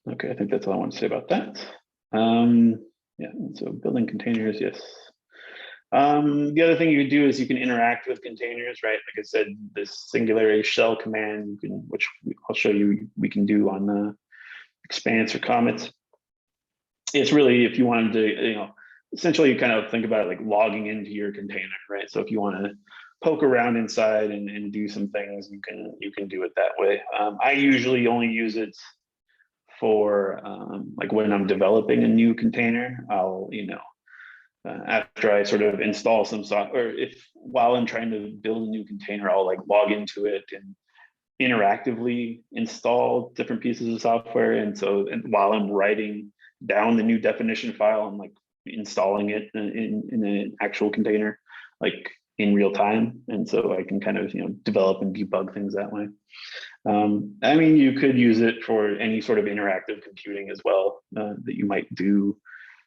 Okay, I think that's all I want to say about that. Yeah, so building containers, yes. The other thing you can do is you can interact with containers, right? Like I said, this Singularity shell command, you can, which I'll show you, we can do on the Expanse or Comet. It's really, if you wanted to, you know, essentially you kind of think about it like logging into your container, right? So if you want to poke around inside and do some things, you can do it that way. I usually only use it for like when I'm developing a new container. I'll, you know, after I sort of install some software, if while I'm trying to build a new container, I'll like log into it and interactively install different pieces of software. And so, and while I'm writing down the new definition file, I'm like installing it in an actual container, like in real time. And so I can kind of, you know, develop and debug things that way. I mean, you could use it for any sort of interactive computing as well that you might do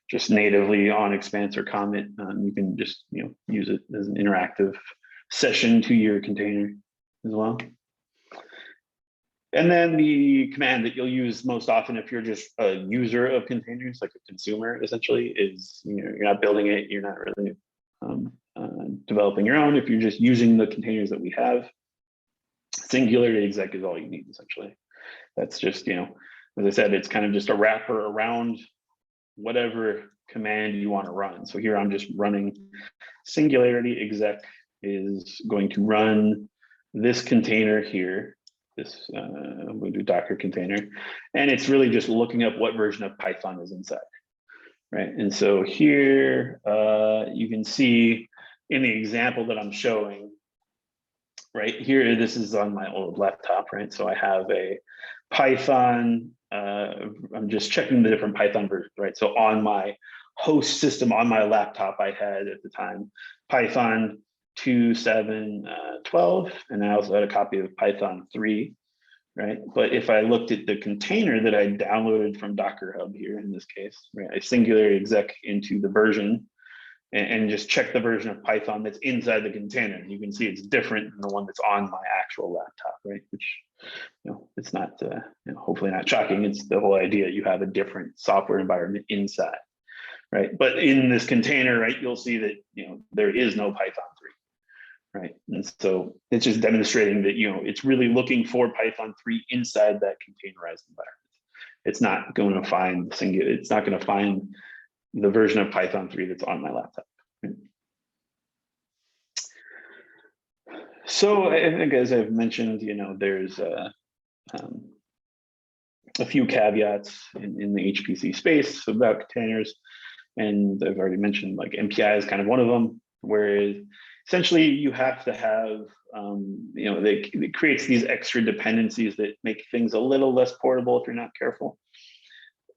just natively on Expanse or Comet. You can just, you know, use it as an interactive session to your container as well. And then the command that you'll use most often if you're just a user of containers, like a consumer, essentially, is, you know, you're not building it, you're not really developing your own. If you're just using the containers that we have, Singularity exec is all you need, essentially. That's just, you know, as I said, it's kind of just a wrapper around whatever command you want to run. So here I'm just running Singularity exec is going to run this container here, this Ubuntu Docker container, and it's really just looking up what version of Python is inside, right? And so here you can see in the example that I'm showing, right here, this is on my old laptop, right? So I have a Python, I'm just checking the different Python versions, right? So on my host system on my laptop, I had at the time Python 2.7.12, and I also had a copy of Python 3, right? But if I looked at the container that I downloaded from Docker Hub here in this case, right, I Singularity exec into the version and just check the version of Python that's inside the container. You can see it's different than the one that's on my actual laptop, right? Which, you know, it's not, you know, hopefully not shocking. It's the whole idea you have a different software environment inside, right? But in this container, right, you'll see that, you know, there is no Python 3, right? And so it's just demonstrating that, you know, it's really looking for Python 3 inside that containerized environment. It's not going to find it's not going to find the version of Python 3 that's on my laptop. So I think, as I've mentioned, you know, there's a few caveats in the HPC space about containers. And I've already mentioned like MPI is kind of one of them, where essentially you have to have, it creates these extra dependencies that make things a little less portable if you're not careful.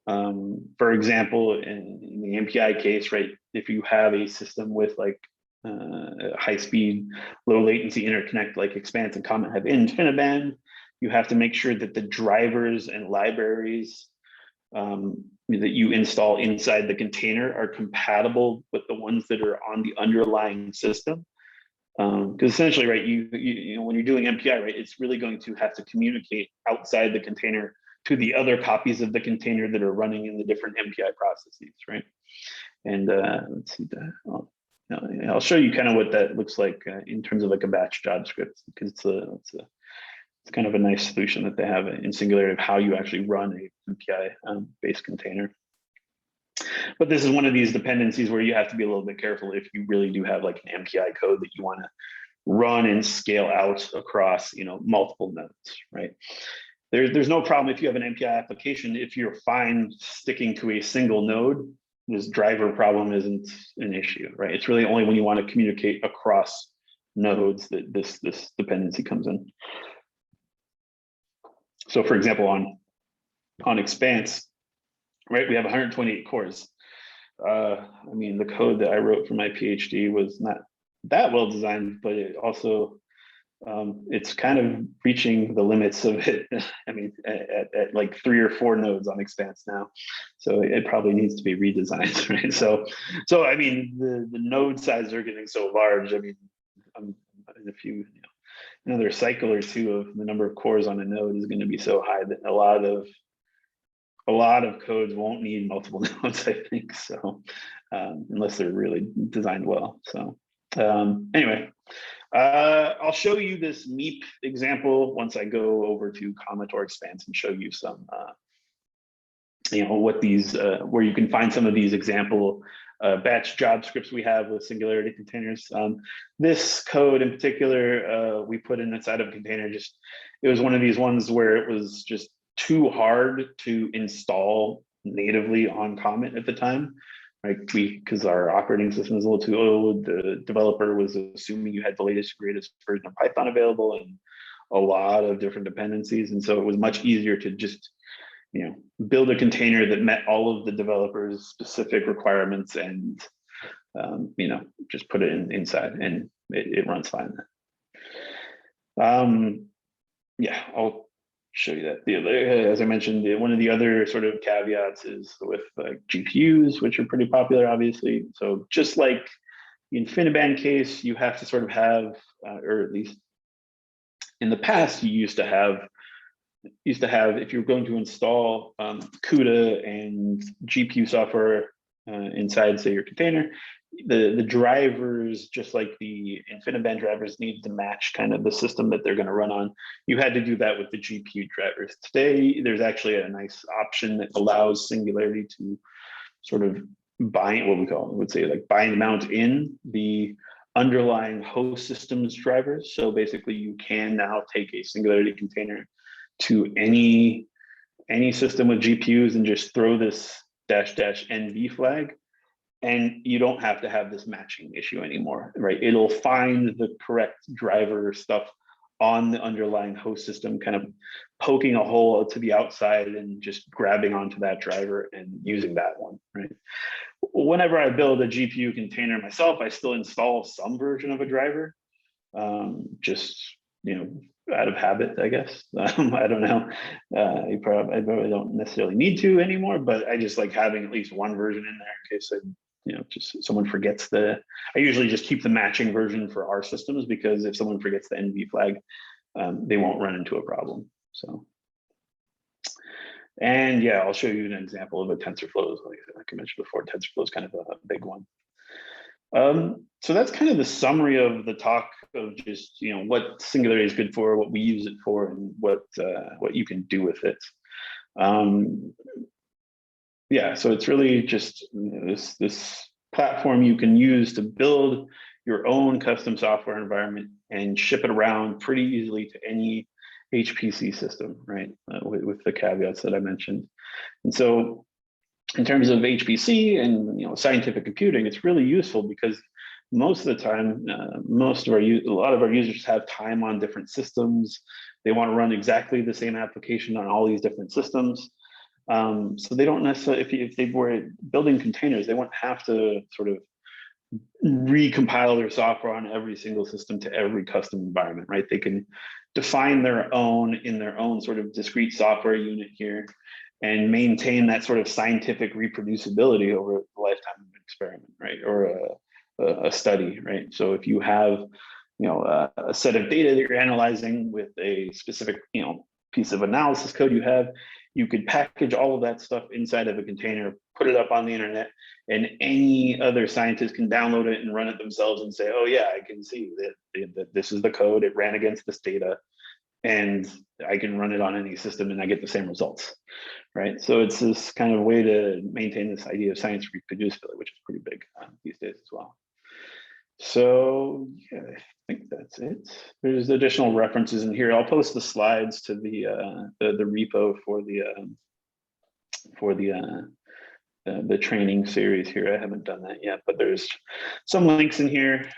For example, in the MPI case, right, if you have a system with like high speed, low latency interconnect like Expanse and Comet have InfiniBand, you have to make sure that the drivers and libraries that you install inside the container are compatible with the ones that are on the underlying system. Because essentially, right, you know, when you're doing MPI, right, it's really going to have to communicate outside the container to the other copies of the container that are running in the different MPI processes, right? And let's see, I'll show you kind of what that looks like in terms of like a batch JavaScript, because it's kind of a nice solution that they have in Singularity of how you actually run a MPI-based container. But this is one of these dependencies where you have to be a little bit careful if you really do have like an MPI code that you want to run and scale out across, you know, multiple nodes, right? There's no problem if you have an MPI application, if you're fine sticking to a single node, this driver problem isn't an issue, right? It's really only when you want to communicate across nodes that this dependency comes in. So for example, on Expanse, right, we have 128 cores. I mean, the code that I wrote for my PhD was not that well designed, but it also, it's kind of reaching the limits of it. I mean, at like 3 or 4 nodes on Expanse now. So it probably needs to be redesigned, right? So I mean, the node sizes are getting so large. I mean, I'm in a few, you know, another cycle or two of the number of cores on a node is going to be so high that a lot of codes won't need multiple nodes, I think. So unless they're really designed well. So anyway, I'll show you this MEEP example once I go over to Comet or Expanse and show you some, you know, what these, where you can find some of these example batch job scripts we have with Singularity containers. This code in particular, we put in inside of a container. Just, it was one of these ones where it was just too hard to install natively on Comet at the time, right? Because our operating system is a little too old. The developer was assuming you had the latest, greatest version of Python available and a lot of different dependencies. And so it was much easier to just, you know, build a container that met all of the developer's specific requirements and, you know, just put it inside and it runs fine. Yeah, I'll show you that. The other, as I mentioned, one of the other sort of caveats is with GPUs, which are pretty popular, obviously. So just like the InfiniBand case, you have to sort of have, or at least in the past, you used to have, if you're going to install CUDA and GPU software inside, say, your container, the drivers, just like the InfiniBand drivers, need to match kind of the system that they're going to run on. You had to do that with the GPU drivers. Today, there's actually a nice option that allows Singularity to sort of bind, what we call, I would say, like bind mount in the underlying host systems drivers. So basically, you can now take a Singularity container to any system with GPUs and just throw this --NV flag, and you don't have to have this matching issue anymore, right? It'll find the correct driver stuff on the underlying host system, kind of poking a hole to the outside and just grabbing onto that driver and using that one, right? Whenever I build a GPU container myself, I still install some version of a driver, just, you know, out of habit, I guess. I don't know. I probably don't necessarily need to anymore, but I just like having at least one version in there in case just someone forgets I usually just keep the matching version for our systems, because if someone forgets the NV flag, they won't run into a problem. So, and yeah, I'll show you an example of a TensorFlow. Like I mentioned before, TensorFlow is kind of a big one. So that's kind of the summary of the talk of just, you know, what Singularity is good for, what we use it for, and what you can do with it. Yeah, so it's really just, you know, this platform you can use to build your own custom software environment and ship it around pretty easily to any HPC system, right? With the caveats that I mentioned. And so in terms of HPC and scientific computing, it's really useful because most of the time, a lot of our users have time on different systems. They want to run exactly the same application on all these different systems. So they don't necessarily, if they were building containers, they wouldn't have to sort of recompile their software on every single system to every custom environment, right? They can define their own in their own sort of discrete software unit here and maintain that sort of scientific reproducibility over the lifetime of an experiment, right? Or a study, right? So if you have, a set of data that you're analyzing with a specific, piece of analysis code you could package all of that stuff inside of a container, put it up on the internet, and any other scientist can download it and run it themselves and say, oh yeah, I can see that this is the code, it ran against this data, and I can run it on any system and I get the same results, right? So it's this kind of way to maintain this idea of science reproducibility, which is pretty big these days as well. So yeah, I think that's it. There's additional references in here. I'll post the slides to the repo for the training series here. I haven't done that yet, but there's some links in here.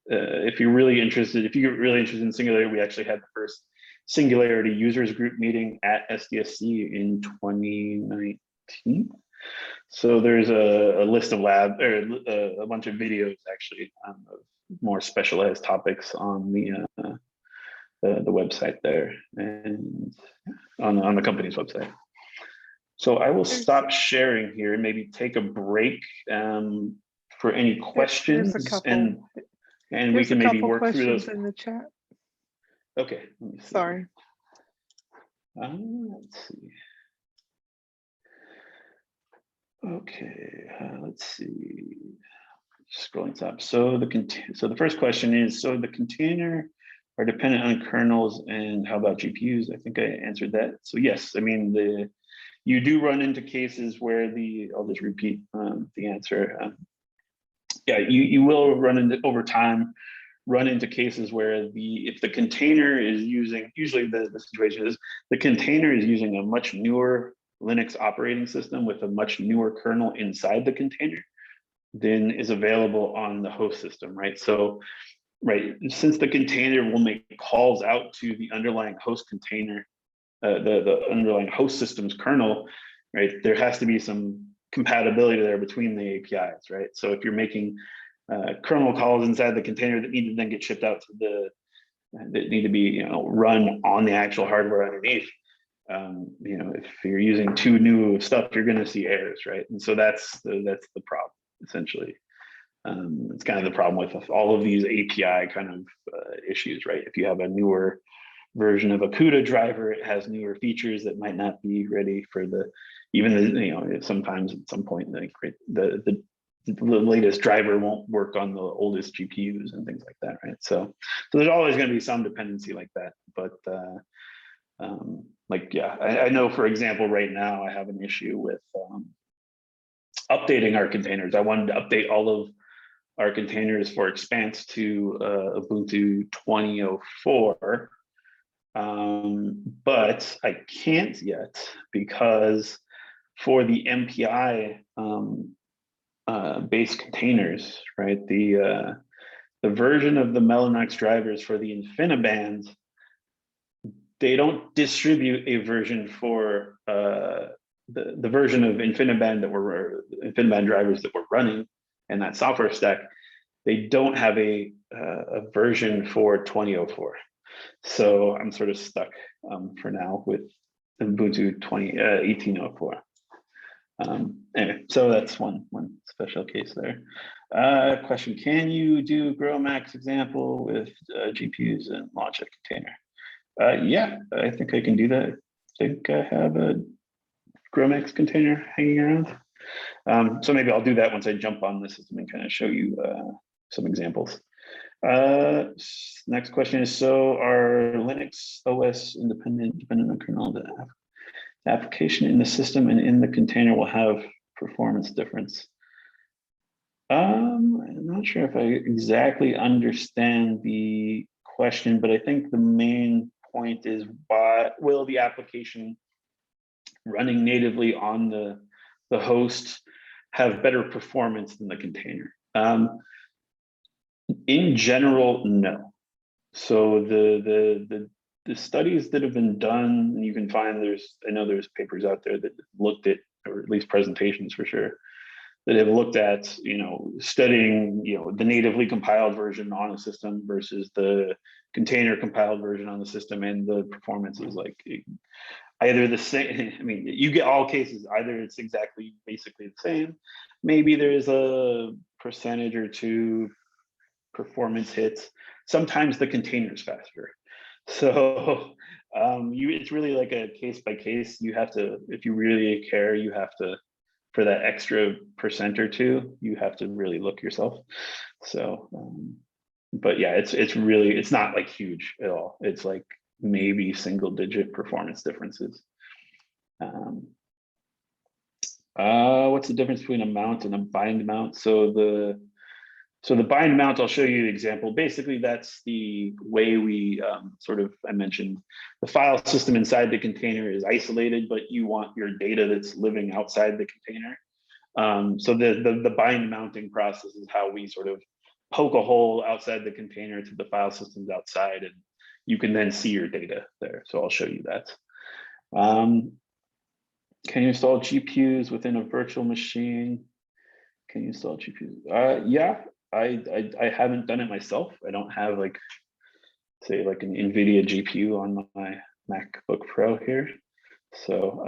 If you're really interested, if you get really interested in Singularity, we actually had the first Singularity users group meeting at SDSC in 2019. So there's a list of a bunch of videos actually of more specialized topics on the website there and on the company's website. So I will stop sharing here and maybe take a break for any questions, and we can maybe work through those in the chat. Okay. Let me see. Sorry. Let's see. Okay, let's see. Scrolling top. So the first question is: so the container are dependent on kernels, and how about GPUs? I think I answered that. So yes, I mean you do run into cases where I'll just repeat the answer. Yeah, you will run into over time. Run into cases where if the container is using, usually the situation is the container is using a much newer Linux operating system with a much newer kernel inside the container than is available on the host system, right? So, right, since the container will make calls out to the underlying host container, the underlying host system's kernel, right, there has to be some compatibility there between the APIs, right? So if you're making kernel calls inside the container that need to then get shipped out to that need to be run on the actual hardware underneath, if you're using too new stuff, you're going to see errors, right? And so that's the problem essentially. It's kind of the problem with all of these API kind of issues, right? If you have a newer version of a CUDA driver, it has newer features that might not be ready for sometimes at some point the latest driver won't work on the oldest GPUs and things like that, right? So there's always going to be some dependency like that, but I know, for example, right now I have an issue with updating our containers. I wanted to update all of our containers for Expanse to Ubuntu 20.04, but I can't yet because for the MPI based containers, right? The version of the Mellanox drivers for the InfiniBand, they don't distribute a version for the version of InfiniBand drivers that we're running and that software stack. They don't have a version for 20.04. So I'm sort of stuck for now with Ubuntu 18.04. Anyway, so that's one special case there. Question: can you do GrowMax example with GPUs and logic container? Yeah, I think I can do that. I think I have a GrowMax container hanging around. So maybe I'll do that once I jump on the system and kind of show you some examples. Next question is: so are Linux OS dependent on kernel? The application in the system and in the container will have performance difference. I'm not sure if I exactly understand the question, but I think the main point is, will the application running natively on the host have better performance than the container? In general, no. So the studies that have been done, and you can find I know there's papers out there that looked at, or at least presentations for sure, that have looked at, studying, the natively compiled version on a system versus the container compiled version on the system, and the performance is like either the same. I mean, you get all cases, either it's exactly basically the same, maybe there's a percentage or two performance hits. Sometimes the container is faster. So it's really like a case by case. You have to, if you really care, you have to, for that extra percent or two, you have to really look yourself. So, but yeah, it's not like huge at all. It's like maybe single digit performance differences. What's the difference between a mount and a bind mount? So the bind mount, I'll show you an example. Basically, that's the way we I mentioned the file system inside the container is isolated, but you want your data that's living outside the container. So the bind mounting process is how we sort of poke a hole outside the container to the file systems outside, and you can then see your data there. So I'll show you that. Can you install GPUs within a virtual machine? Can you install GPUs? Yeah. I haven't done it myself. I don't have say like an NVIDIA GPU on my MacBook Pro here. So,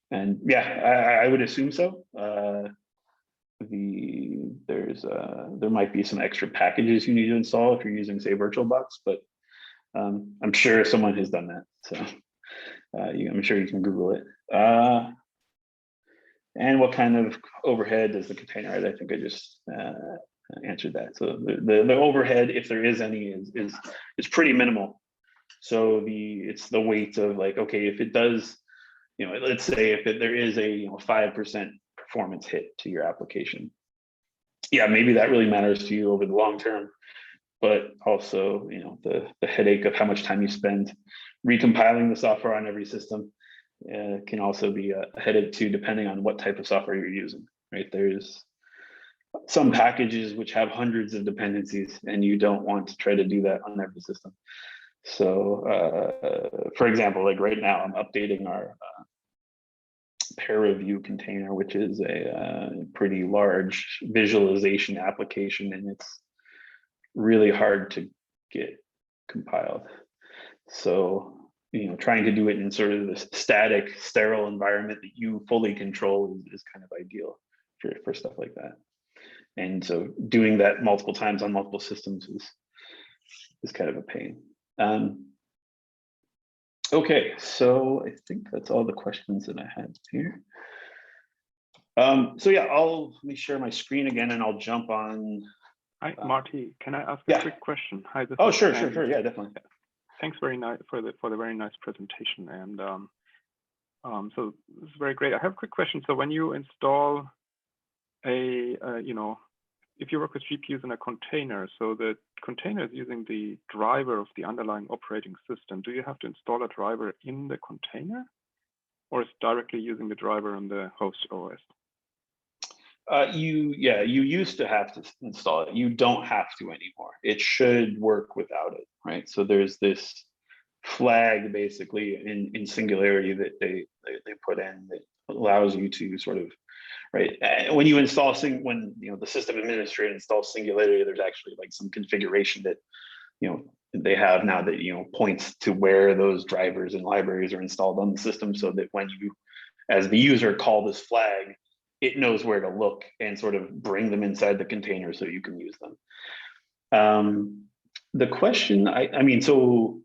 and yeah, I would assume so. There might be some extra packages you need to install if you're using, say, VirtualBox, but I'm sure someone has done that. So I'm sure you can Google it. And what kind of overhead does the container have? I think I just answered that. So the overhead, if there is any, is pretty minimal. So it's the weight of like, okay, if it does, let's say if there is a 5% performance hit to your application, yeah, maybe that really matters to you over the long term. But also, the headache of how much time you spend recompiling the software on every system can also be a headache too, depending on what type of software you're using, right? There's some packages which have hundreds of dependencies, and you don't want to try to do that on every system. So, for example, like right now, I'm updating our pair review container, which is a pretty large visualization application, and it's really hard to get compiled. So, trying to do it in sort of the static, sterile environment that you fully control is kind of ideal for stuff like that. And so doing that multiple times on multiple systems is kind of a pain. Okay, so I think that's all the questions that I had here. So yeah, let me share my screen again, and I'll jump on. Hi, Marty. Can I ask a quick question? Hi. Oh, sure. Yeah, definitely. Thanks very nice for the very nice presentation, and so this is very great. I have a quick question. So when you install if you work with GPUs in a container, so the container is using the driver of the underlying operating system. Do you have to install a driver in the container, or is it directly using the driver on the host OS? You used to have to install it. You don't have to anymore. It should work without it, right? So there's this flag basically in Singularity that they put in that allows you to sort of, right, when you install when the system administrator installs Singularity, there's actually like some configuration that they have now that points to where those drivers and libraries are installed on the system, so that when you, as the user, call this flag, it knows where to look and sort of bring them inside the container so you can use them. The question, so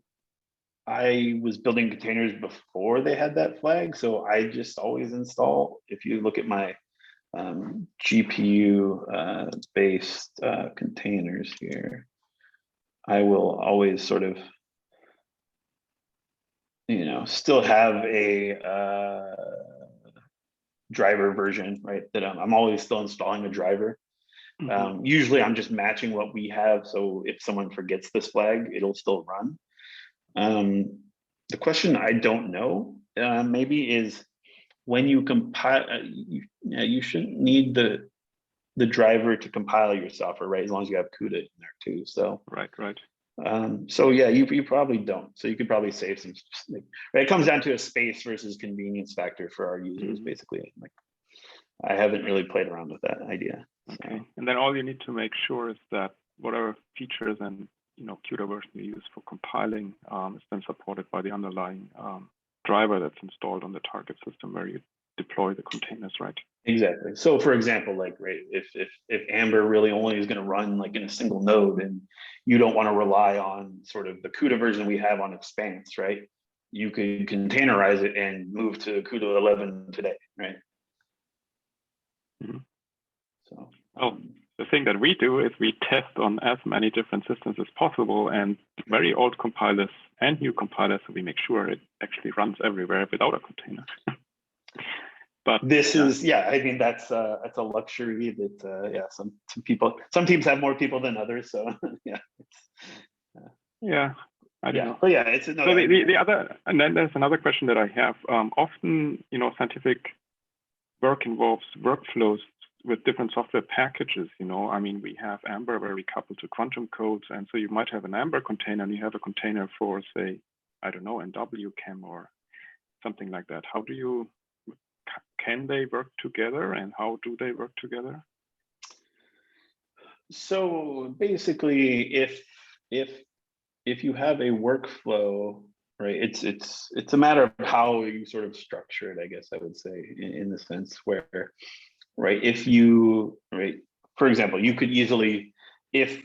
I was building containers before they had that flag, so I just always install. If you look at my GPU based containers here, I will always sort of, still have a driver version, right? That I'm always still installing a driver. Mm-hmm. Usually I'm just matching what we have. So if someone forgets this flag, it'll still run. The question I don't know maybe is when you compile, you shouldn't need the driver to compile your software, right? As long as you have CUDA in there too. So right. so yeah, you probably don't. So you could probably save some. Right? It comes down to a space versus convenience factor for our users, basically. Like I haven't really played around with that idea. Okay, so. And then all you need to make sure is that whatever features and CUDA version you use for compiling is then supported by the underlying driver that's installed on the target system where you deploy the containers, right? Exactly. So for example, like, right, if Amber really only is going to run like in a single node and you don't want to rely on sort of the CUDA version we have on Expanse, right? You could containerize it and move to CUDA 11 today, right? So the thing that we do is we test on as many different systems as possible, and very old compilers and new compilers, so we make sure it actually runs everywhere without a container. But this is, I mean, that's a luxury that some teams have more people than others, so I don't know. But yeah, it's no. So the other, and then there's another question that I have. Often, scientific work involves workflows with different software packages. I mean, we have Amber where we couple to quantum codes, and so you might have an Amber container and you have a container for, say, I don't know, NWChem or something like that. How do you? Can they work together, and how do they work together? So basically, if you have a workflow, right, it's a matter of how you sort of structure it, I guess I would say, in the sense where, right, if you, right, for example, you could easily, if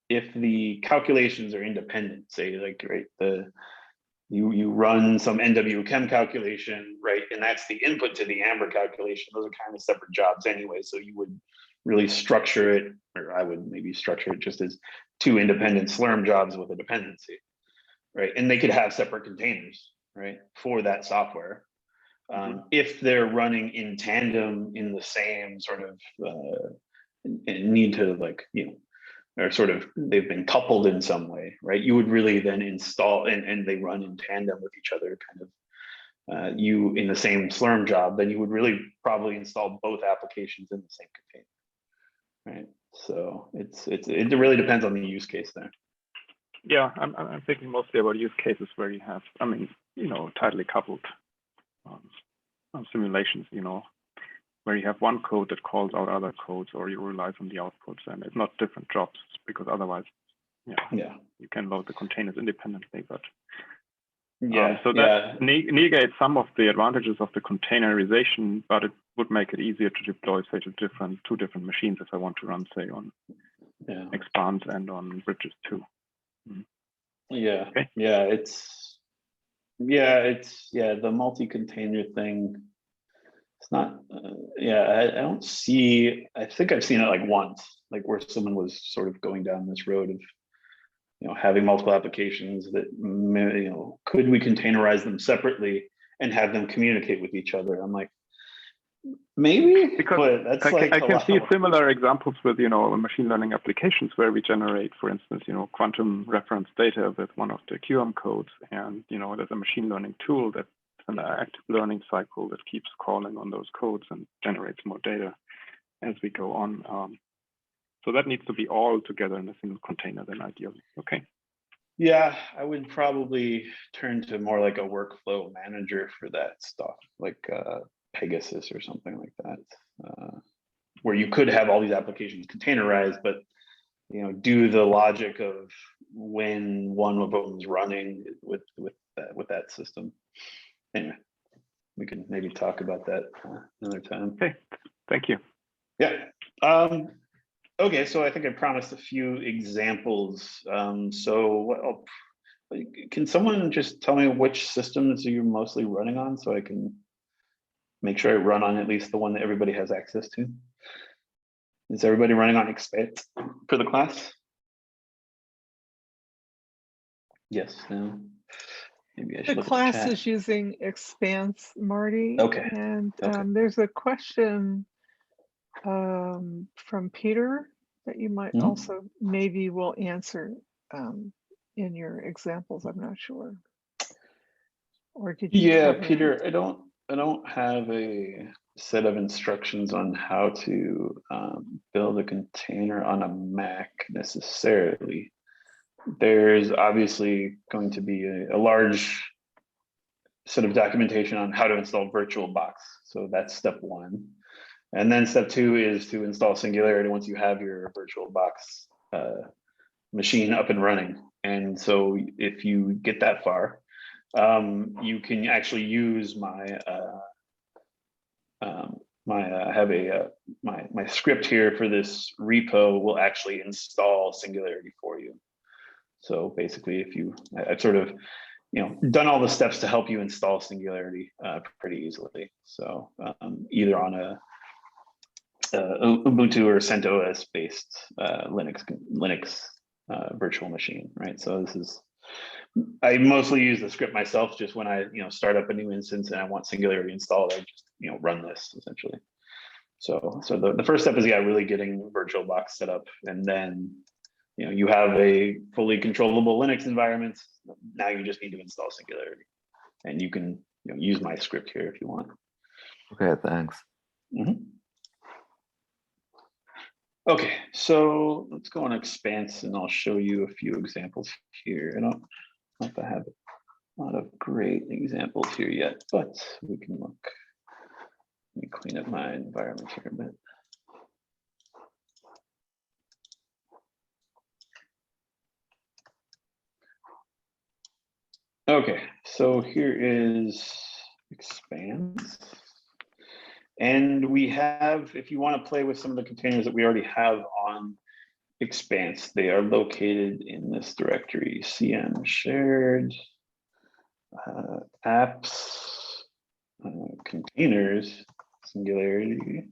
the calculations are independent, say like, right, you run some NWChem calculation, right, and that's the input to the Amber calculation. Those are kind of separate jobs anyway, so you would really structure it, or I would maybe structure it just as two independent Slurm jobs with a dependency, right? And they could have separate containers, right, for that software. If they're running in tandem in the same sort of need to, like, or sort of they've been coupled in some way, right? You would really then install, and they run in tandem with each other, kind of you in the same Slurm job, then you would really probably install both applications in the same container, right? So it really depends on the use case there. Yeah, I'm thinking mostly about use cases where you have, I mean, tightly coupled simulations, where you have one code that calls out other codes, or you rely on the outputs, and it's not different jobs, because otherwise, you can load the containers independently. But so that negates some of the advantages of the containerization, but it would make it easier to deploy, say, to two different machines if I want to run, say, on Expanse and on Bridges too. Okay. The multi-container thing. It's not, I don't see, I think I've seen it like once, like where someone was sort of going down this road of, having multiple applications that, could we containerize them separately and have them communicate with each other? I'm like, maybe, because that's I can see similar examples with, machine learning applications where we generate, for instance, quantum reference data with one of the QM codes, and, there's a machine learning tool that an active learning cycle that keeps calling on those codes and generates more data as we go on. So that needs to be all together in a single container then, ideally. Okay. Yeah, I would probably turn to more like a workflow manager for that stuff, like Pegasus or something like that, where you could have all these applications containerized, but do the logic of when one of them is running with that system. Anyway, we can maybe talk about that another time. Okay, thank you. Yeah. Okay, so I think I promised a few examples. So can someone just tell me which systems you're mostly running on, so I can make sure I run on at least the one that everybody has access to? Is everybody running on Expanse for the class? Yes, no. Maybe I should look at the class chat. is using Expanse, Marty. Okay. And there's a question from Peter that you might also maybe will answer. in your examples, I'm not sure. Or did you Yeah, cover Peter, I don't have a set of instructions on how to build a container on a Mac necessarily. There's obviously going to be a large set of documentation on how to install VirtualBox. So that's step one. And then step two is to install Singularity once you have your VirtualBox machine up and running. And so if you get that far, you can actually use my my script here for this repo will actually install Singularity for you. So basically, if I've sort of done all the steps to help you install Singularity pretty easily. So either on a Ubuntu or CentOS based Linux virtual machine, right? So this is, I mostly use the script myself just when I start up a new instance and I want Singularity installed. I just run this essentially. So the first step is really getting VirtualBox set up, and then you have a fully controllable Linux environment. Now you just need to install Singularity, and you can use my script here if you want. Okay, thanks. Okay, so let's go on Expanse, and I'll show you a few examples here. I don't know if I have a lot of great examples here yet, but we can look. Let me clean up my environment here a bit. Okay, so here is Expanse. And we have, if you want to play with some of the containers that we already have on Expanse, they are located in this directory, CM shared, apps, containers, Singularity.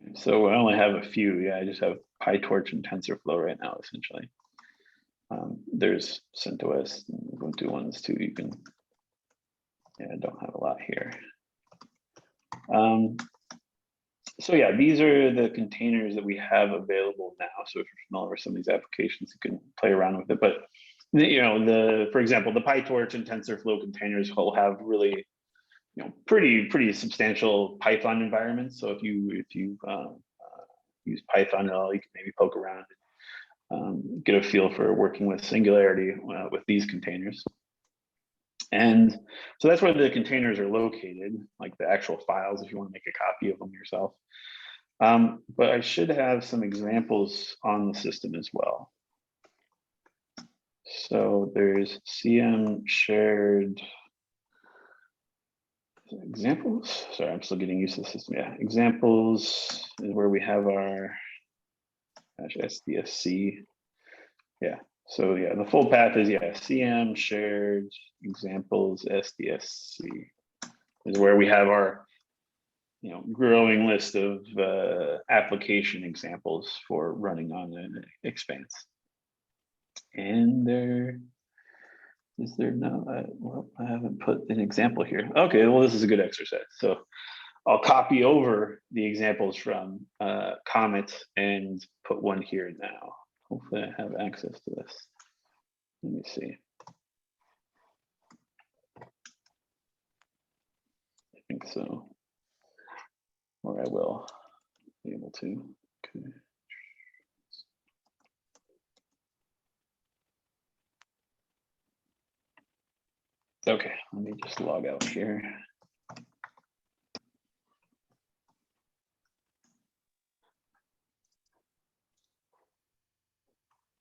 Okay, so I only have a few. Yeah, I just have PyTorch and TensorFlow right now, essentially. There's CentOS and Ubuntu ones too. You can, I don't have a lot here. So yeah, these are the containers that we have available now. So if you're familiar with some of these applications, you can play around with it. But for example, the PyTorch and TensorFlow containers will have really, pretty substantial Python environments. So if you use Python at all, you can maybe poke around and get a feel for working with Singularity with these containers. And so that's where the containers are located, like the actual files, if you want to make a copy of them yourself. But I should have some examples on the system as well. So there's CM shared examples. Sorry, I'm still getting used to the system. Yeah, examples is where we have our SDSC. Yeah. So yeah, the full path is CM shared examples SDSC is where we have our growing list of application examples for running on an Expanse. And is there no well, I haven't put an example here. Okay, well this is a good exercise. So I'll copy over the examples from Comet and put one here now. Hopefully I have access to this. Let me see. I think so. Or I will be able to. Okay. Okay, let me just log out here.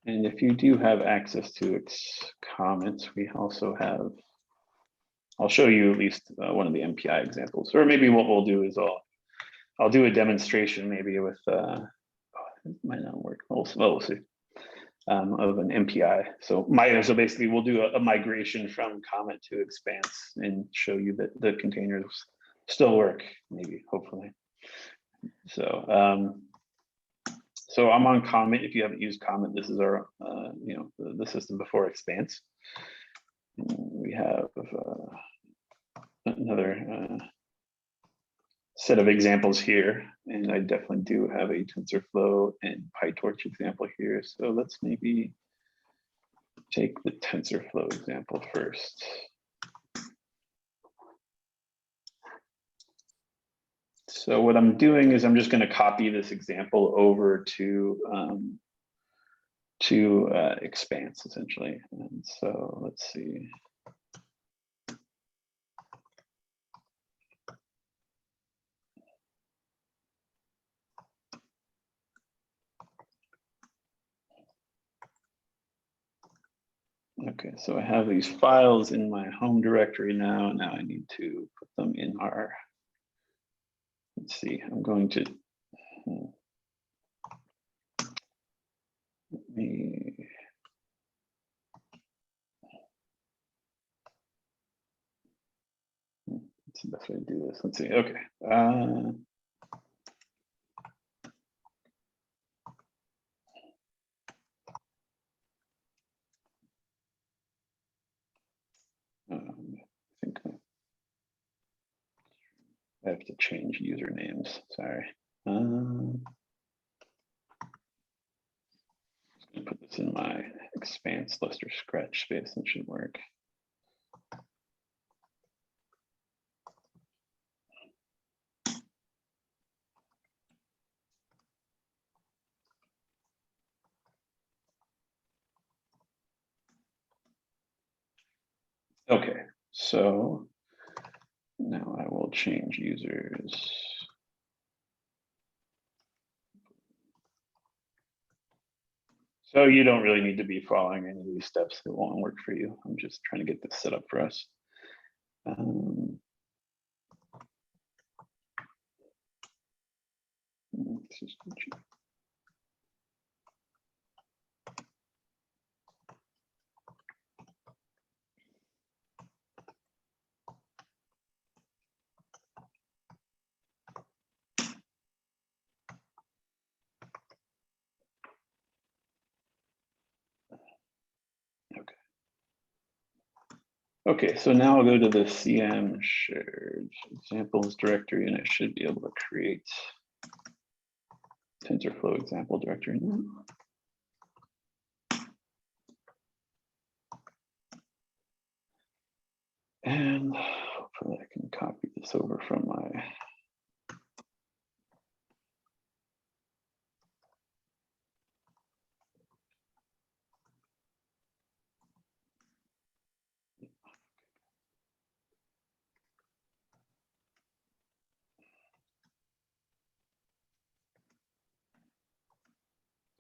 And if you do have access to its comments, we also have, I'll show you at least one of the MPI examples, or maybe what we'll do is I'll do a demonstration maybe with, it might not work, we'll see, of an MPI. So basically we'll do a migration from Comet to Expanse and show you that the containers still work, maybe, hopefully. So, so I'm on Comet. If you haven't used Comet, this is our, the system before Expanse. We have another set of examples here, and I definitely do have a TensorFlow and PyTorch example here. So let's maybe take the TensorFlow example first. So what I'm doing is I'm just going to copy this example over to Expanse essentially. And so let's see. Okay, so I have these files in my home directory now. Now I need to put them in our, let's see, I'm going to, let me, what's the best way to do this? Let's see, okay. I think I have to change usernames, sorry. Put this in my Expanse Luster Scratch space, that should work. Okay, so now I will change users. So you don't really need to be following any of these steps. It won't work for you. I'm just trying to get this set up for us. Okay, so now I'll go to the CM shared examples directory, and I should be able to create TensorFlow example directory now. And hopefully I can copy this over from my.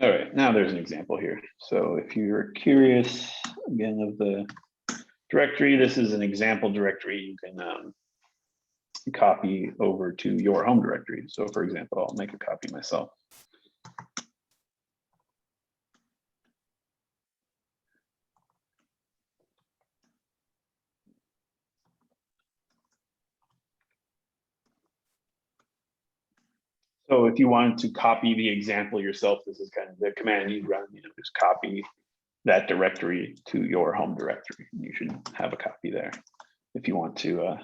All right, now there's an example here. So if you're curious, again, of the directory, this is an example directory you can copy over to your home directory. So for example, I'll make a copy myself. So if you wanted to copy the example yourself, this is kind of the command you run, just copy that directory to your home directory. You should have a copy there. If you want to,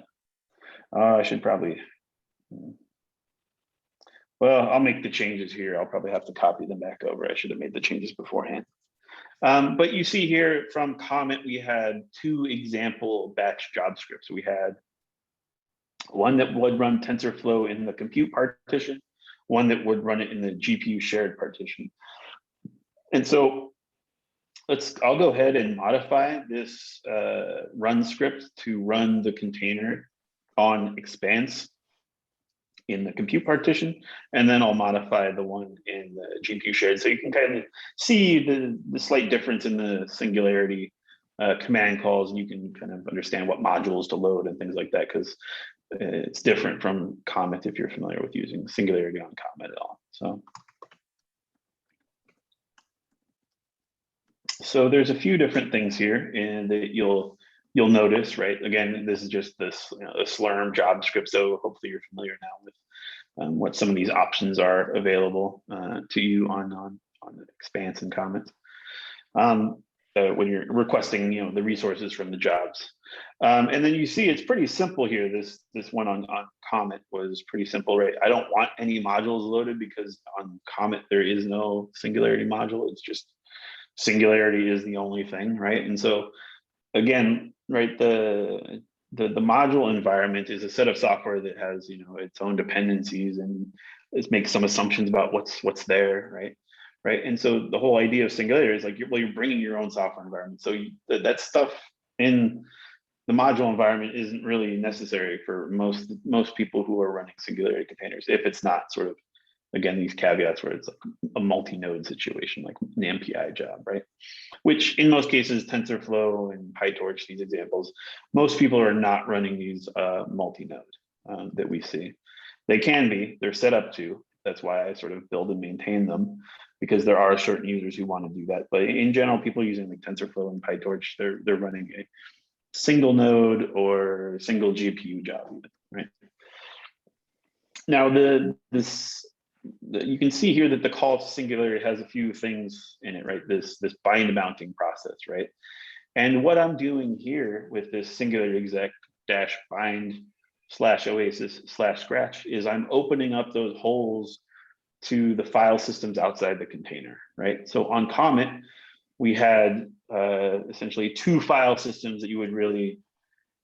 I should probably, well, I'll make the changes here. I'll probably have to copy them back over. I should have made the changes beforehand. But you see here from Comet, we had two example batch job scripts. We had one that would run TensorFlow in the compute partition, one that would run it in the GPU shared partition. And so I'll go ahead and modify this run script to run the container on Expanse in the compute partition, and then I'll modify the one in the GPU shared. So you can kind of see the slight difference in the Singularity command calls, and you can kind of understand what modules to load and things like that, because it's different from Comet if you're familiar with using Singularity on Comet at all. So there's a few different things here, and that you'll notice, right? Again, this is just this a Slurm job script, so hopefully you're familiar now with what some of these options are available to you on Expanse and Comet. when you're requesting, the resources from the jobs. And then you see it's pretty simple here. This one on Comet was pretty simple, right? I don't want any modules loaded because on Comet there is no Singularity module. It's just Singularity is the only thing, right? And so again, right, the module environment is a set of software that has its own dependencies and it makes some assumptions about what's there, right? And so the whole idea of Singularity is like you're bringing your own software environment. So that stuff in the module environment isn't really necessary for most people who are running Singularity containers, if it's not sort of, again, these caveats where it's like a multi-node situation, like an MPI job, right? Which in most cases, TensorFlow and PyTorch, these examples, most people are not running these multi-node that we see. They can be, they're set up to. That's why I sort of build and maintain them, because there are certain users who want to do that. But in general, people using like TensorFlow and PyTorch, they're running a single node or single GPU job, right? Now, you can see here that the call to Singularity has a few things in it, right? This bind mounting process, right? And what I'm doing here with this Singularity exec -bind /oasis/scratch is I'm opening up those holes to the file systems outside the container, right? So on Comet, we had essentially 2 file systems that you would really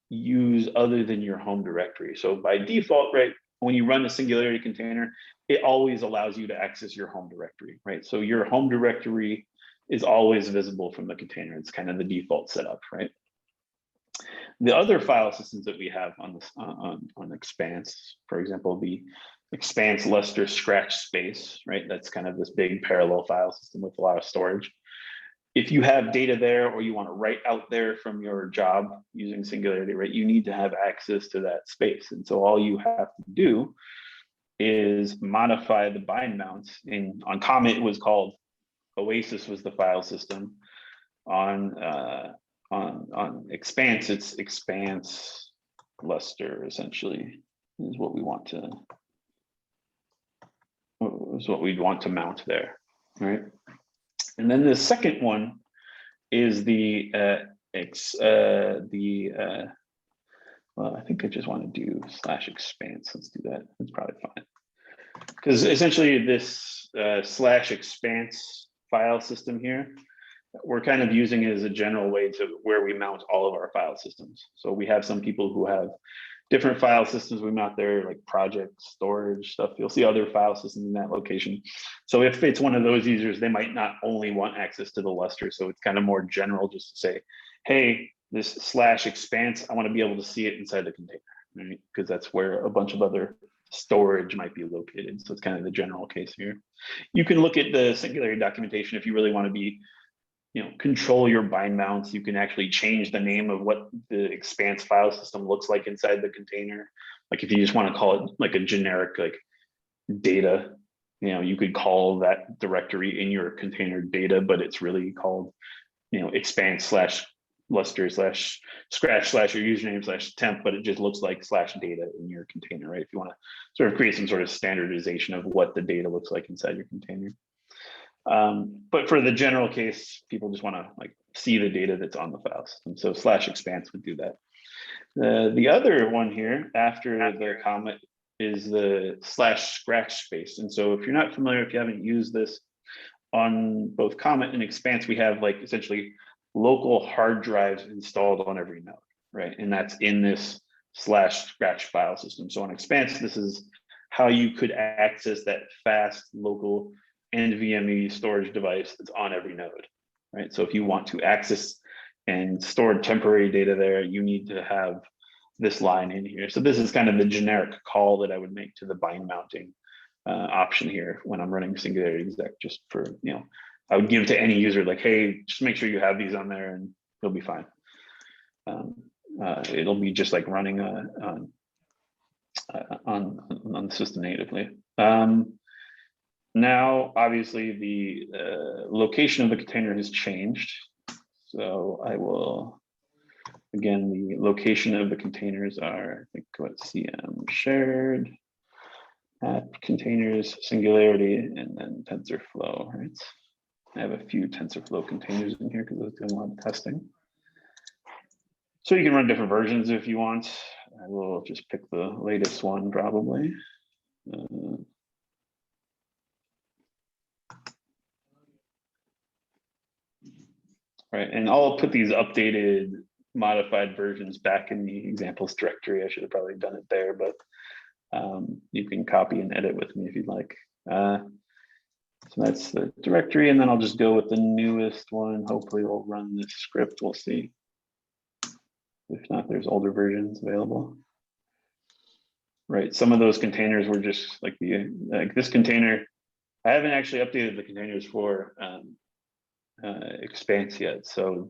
use other than your home directory. So by default, right, when you run a Singularity container, it always allows you to access your home directory, right? So your home directory is always visible from the container. It's kind of the default setup, right? The other file systems that we have on this on Expanse, for example, the Expanse Lustre Scratch space, right? That's kind of this big parallel file system with a lot of storage. If you have data there or you want to write out there from your job using Singularity, right, you need to have access to that space. And so all you have to do is modify the bind mounts. On Comet, it was called Oasis was the file system. On Expanse, it's Expanse Lustre, essentially, is what we want to, is what we'd want to mount there, right? And then the second one is well, I think I just want to do /expanse. Let's do that. That's probably fine. Because essentially this /expanse file system here, we're kind of using it as a general way to where we mount all of our file systems. So we have some people who have different file systems we mount there, like project, storage stuff. You'll see other file systems in that location. So if it's one of those users, they might not only want access to the Lustre. So it's kind of more general just to say, hey, this /expanse, I want to be able to see it inside the container, right? Because that's where a bunch of other storage might be located. So it's kind of the general case here. You can look at the Singularity documentation if you really want to be, control your bind mounts. You can actually change the name of what the Expanse file system looks like inside the container. Like if you just want to call it like a generic like data, you could call that directory in your container data, but it's really called, Expanse /Lustre /scratch /your username /temp, but it just looks like /data in your container, right? If you want to sort of create some sort of standardization of what the data looks like inside your container. But for the general case, people just want to like see the data that's on the file system. So /expanse would do that. The other one here after the Comet is the /scratch space. And so if you're not familiar, if you haven't used this on both Comet and Expanse, we have like essentially local hard drives installed on every node, right? And that's in this /scratch file system. So on Expanse, this is how you could access that fast local NVMe storage device that's on every node, right? So if you want to access and store temporary data there, you need to have this line in here. So this is kind of the generic call that I would make to the bind mounting option here when I'm running Singularity exec, just for, I would give to any user like, hey, just make sure you have these on there and you'll be fine. It'll be just like running on the system natively. Now, obviously, the location of the container has changed. So I will, again, the location of the containers are, I think, CM shared, app containers, Singularity, and then TensorFlow, right? I have a few TensorFlow containers in here because I was doing a lot of testing. So you can run different versions if you want. I will just pick the latest one probably. Right, and I'll put these updated modified versions back in the examples directory. I should have probably done it there, but you can copy and edit with me if you'd like. So that's the directory, and then I'll just go with the newest one. Hopefully it'll run this script, we'll see. If not, there's older versions available. Right, some of those containers were just like this container. I haven't actually updated the containers for Expanse yet. So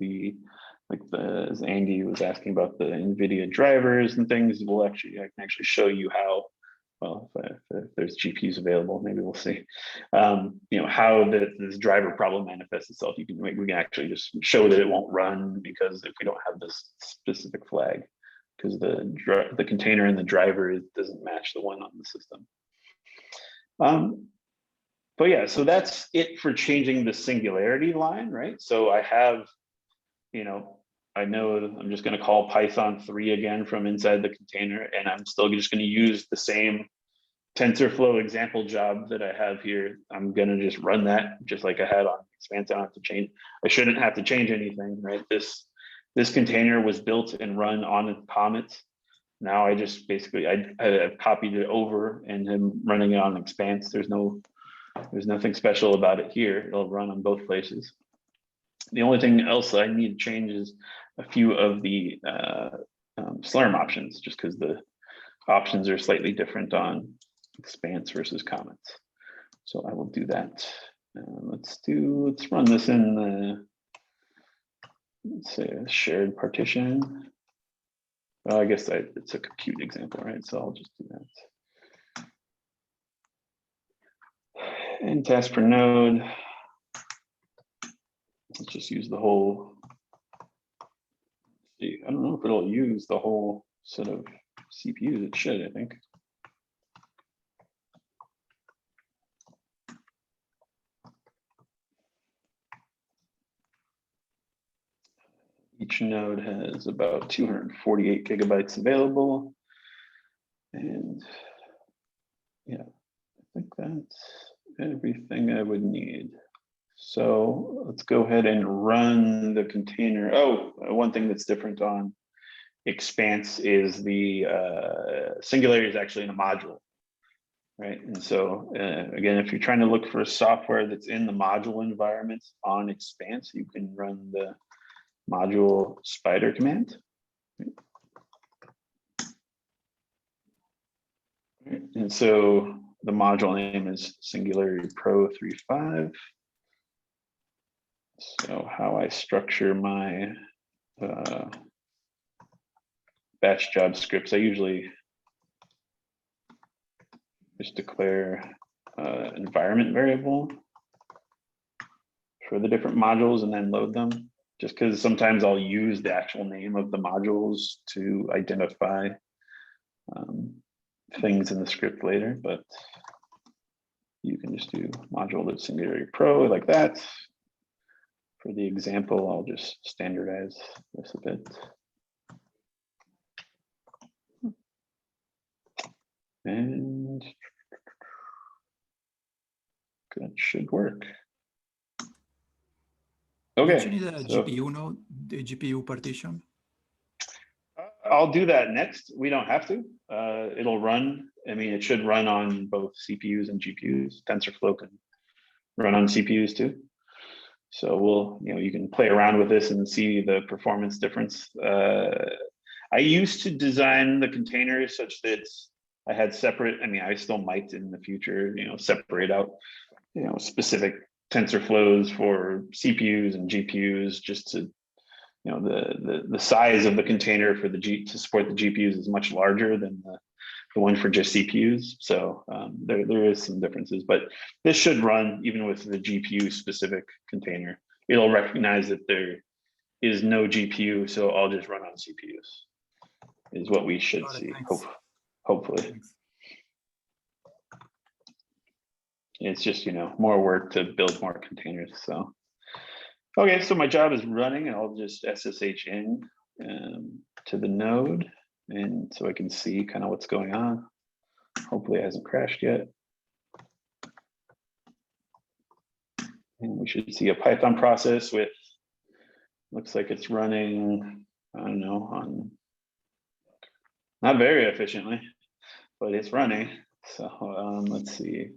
as Andy was asking about the NVIDIA drivers and things, I can actually show you how, well, if there's GPUs available, maybe we'll see, how this driver problem manifests itself. We can actually just show that it won't run because if we don't have this specific flag, because the container and the driver doesn't match the one on the system. But yeah, so that's it for changing the singularity line, right? So I have, I know I'm just going to call Python 3 again from inside the container, and I'm still just going to use the same TensorFlow example job that I have here. I'm going to just run that just like I had on Expanse. I don't have to change. I shouldn't have to change anything, right? This container was built and run on Comet. Now I just basically I've copied it over and I'm running it on Expanse. There's nothing special about it here. It'll run on both places. The only thing else I need to change is a few of the Slurm options, just because the options are slightly different on Expanse versus Comets. So I will do that. Let's run this in the, let's say, a shared partition. Well, I guess it's a compute example, right? So I'll just do that. And task per node. Let's just use the whole. I don't know if it'll use the whole set of CPUs. It should, I think. Each node has about 248 gigabytes available. And yeah, I think that's everything I would need. So let's go ahead and run the container. Oh, one thing that's different on Expanse is the Singularity is actually in a module, right? And so again, if you're trying to look for software that's in the module environment on Expanse, you can run the module spider command. And so the module name is Singularity Pro 3.5. So how I structure my batch job scripts, I usually just declare environment variable for the different modules and then load them, just because sometimes I'll use the actual name of the modules to identify things in the script later, but you can just do module Singularity Pro like that. For the example, I'll just standardize this a bit. And that should work. Okay. Don't you need a GPU node, the GPU partition? I'll do that next. We don't have to. It'll run. I mean, it should run on both CPUs and GPUs. TensorFlow can run on CPUs too. So you can play around with this and see the performance difference. I used to design the containers such that I had separate, I mean, I still might in the future, separate out, specific TensorFlows for CPUs and GPUs, just to, the size of the container for to support the GPUs is much larger than the one for just CPUs. So there is some differences, but this should run even with the GPU specific container. It'll recognize that there is no GPU, so I'll just run on CPUs, is what we should see, hopefully. Thanks. it's just, you know, more work to build more containers. So, okay, so my job is running, and I'll just SSH in to the node, and so I can see kind of what's going on. Hopefully it hasn't crashed yet. And we should see a Python process with, looks like it's running, I don't know, on not very efficiently, but it's running. So let's see.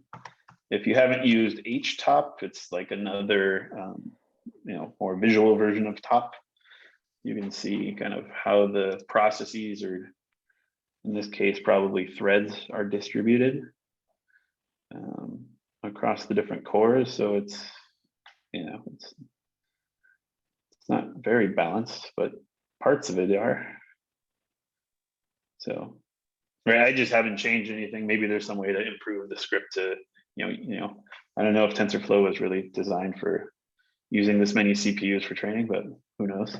If you haven't used HTOP, it's like another, you know, more visual version of top. You can see kind of how the processes are, in this case, probably threads are distributed across the different cores. So it's, you know, it's not very balanced, but parts of it are. So, right, I just haven't changed anything. Maybe there's some way to improve the script to, you know, I don't know if TensorFlow was really designed for using this many CPUs for training, but who knows?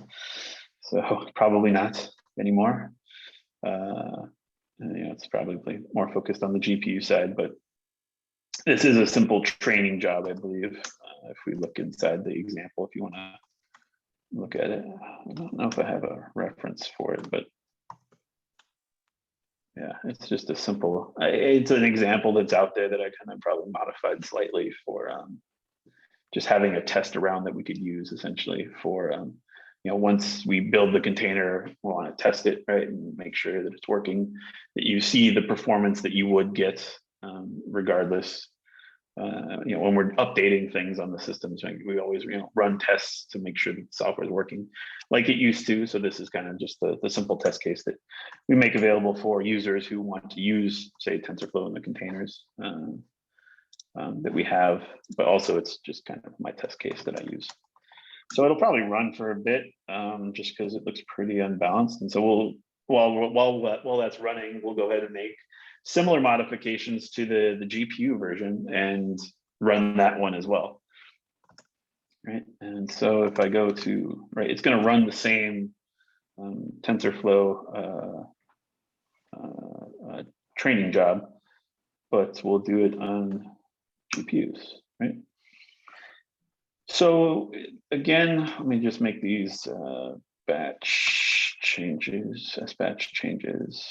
So probably not anymore. You know, it's probably more focused on the GPU side, but this is a simple training job, I believe. If we look inside the example, if you want to look at it, I don't know if I have a reference for it, but yeah, it's just a simple, it's an example that's out there that I kind of probably modified slightly for just having a test around that we could use essentially for, you know, once we build the container, we want to test it, right, and make sure that it's working, that you see the performance that you would get regardless. You know, when we're updating things on the systems, we always, you know, run tests to make sure that the software is working like it used to. So this is kind of just the simple test case that we make available for users who want to use, say, TensorFlow in the containers that we have, but also it's just kind of my test case that I use. So it'll probably run for a bit, just because it looks pretty unbalanced. And so we'll, while that's running, we'll go ahead and make similar modifications to the GPU version and run that one as well, right? And so if I go to, right, it's going to run the same TensorFlow training job, but we'll do it on GPUs, right? So again, let me just make these batch changes, batch changes.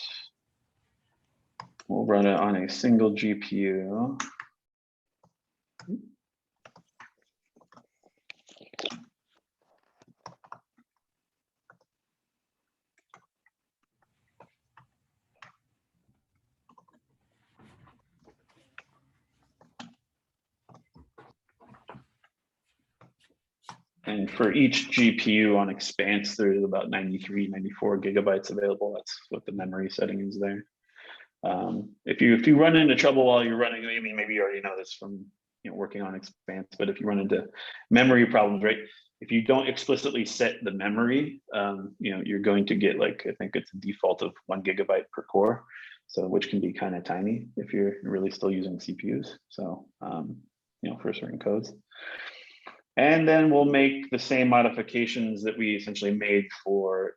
We'll run it on a single GPU. And for each GPU on Expanse, there's about 93, 94 gigabytes available. That's what the memory setting is there. If you run into trouble while you're running, I mean, maybe you already know this from, you know, working on Expanse, but if you run into memory problems, right? If you don't explicitly set the memory, you know, you're going to get, like, I think it's a default of 1 gigabyte per core. So which can be kind of tiny if you're really still using CPUs. So, you know, for certain codes. And then we'll make the same modifications that we essentially made for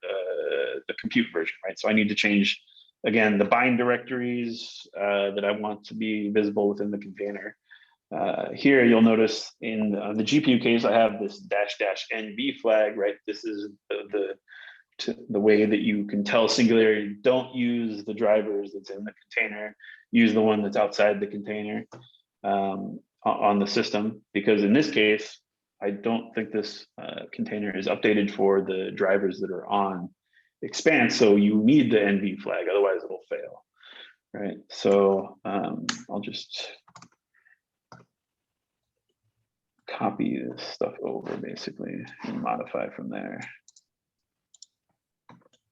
the compute version, right? So I need to change, again, the bind directories that I want to be visible within the container. Here, you'll notice in the GPU case, I have this --NV flag, right? This is the way that you can tell Singularity, don't use the drivers that's in the container, use the one that's outside the container on the system, because in this case, I don't think this container is updated for the drivers that are on Expanse, so you need the NV flag, otherwise it'll fail, right? So I'll just copy this stuff over basically and modify from there,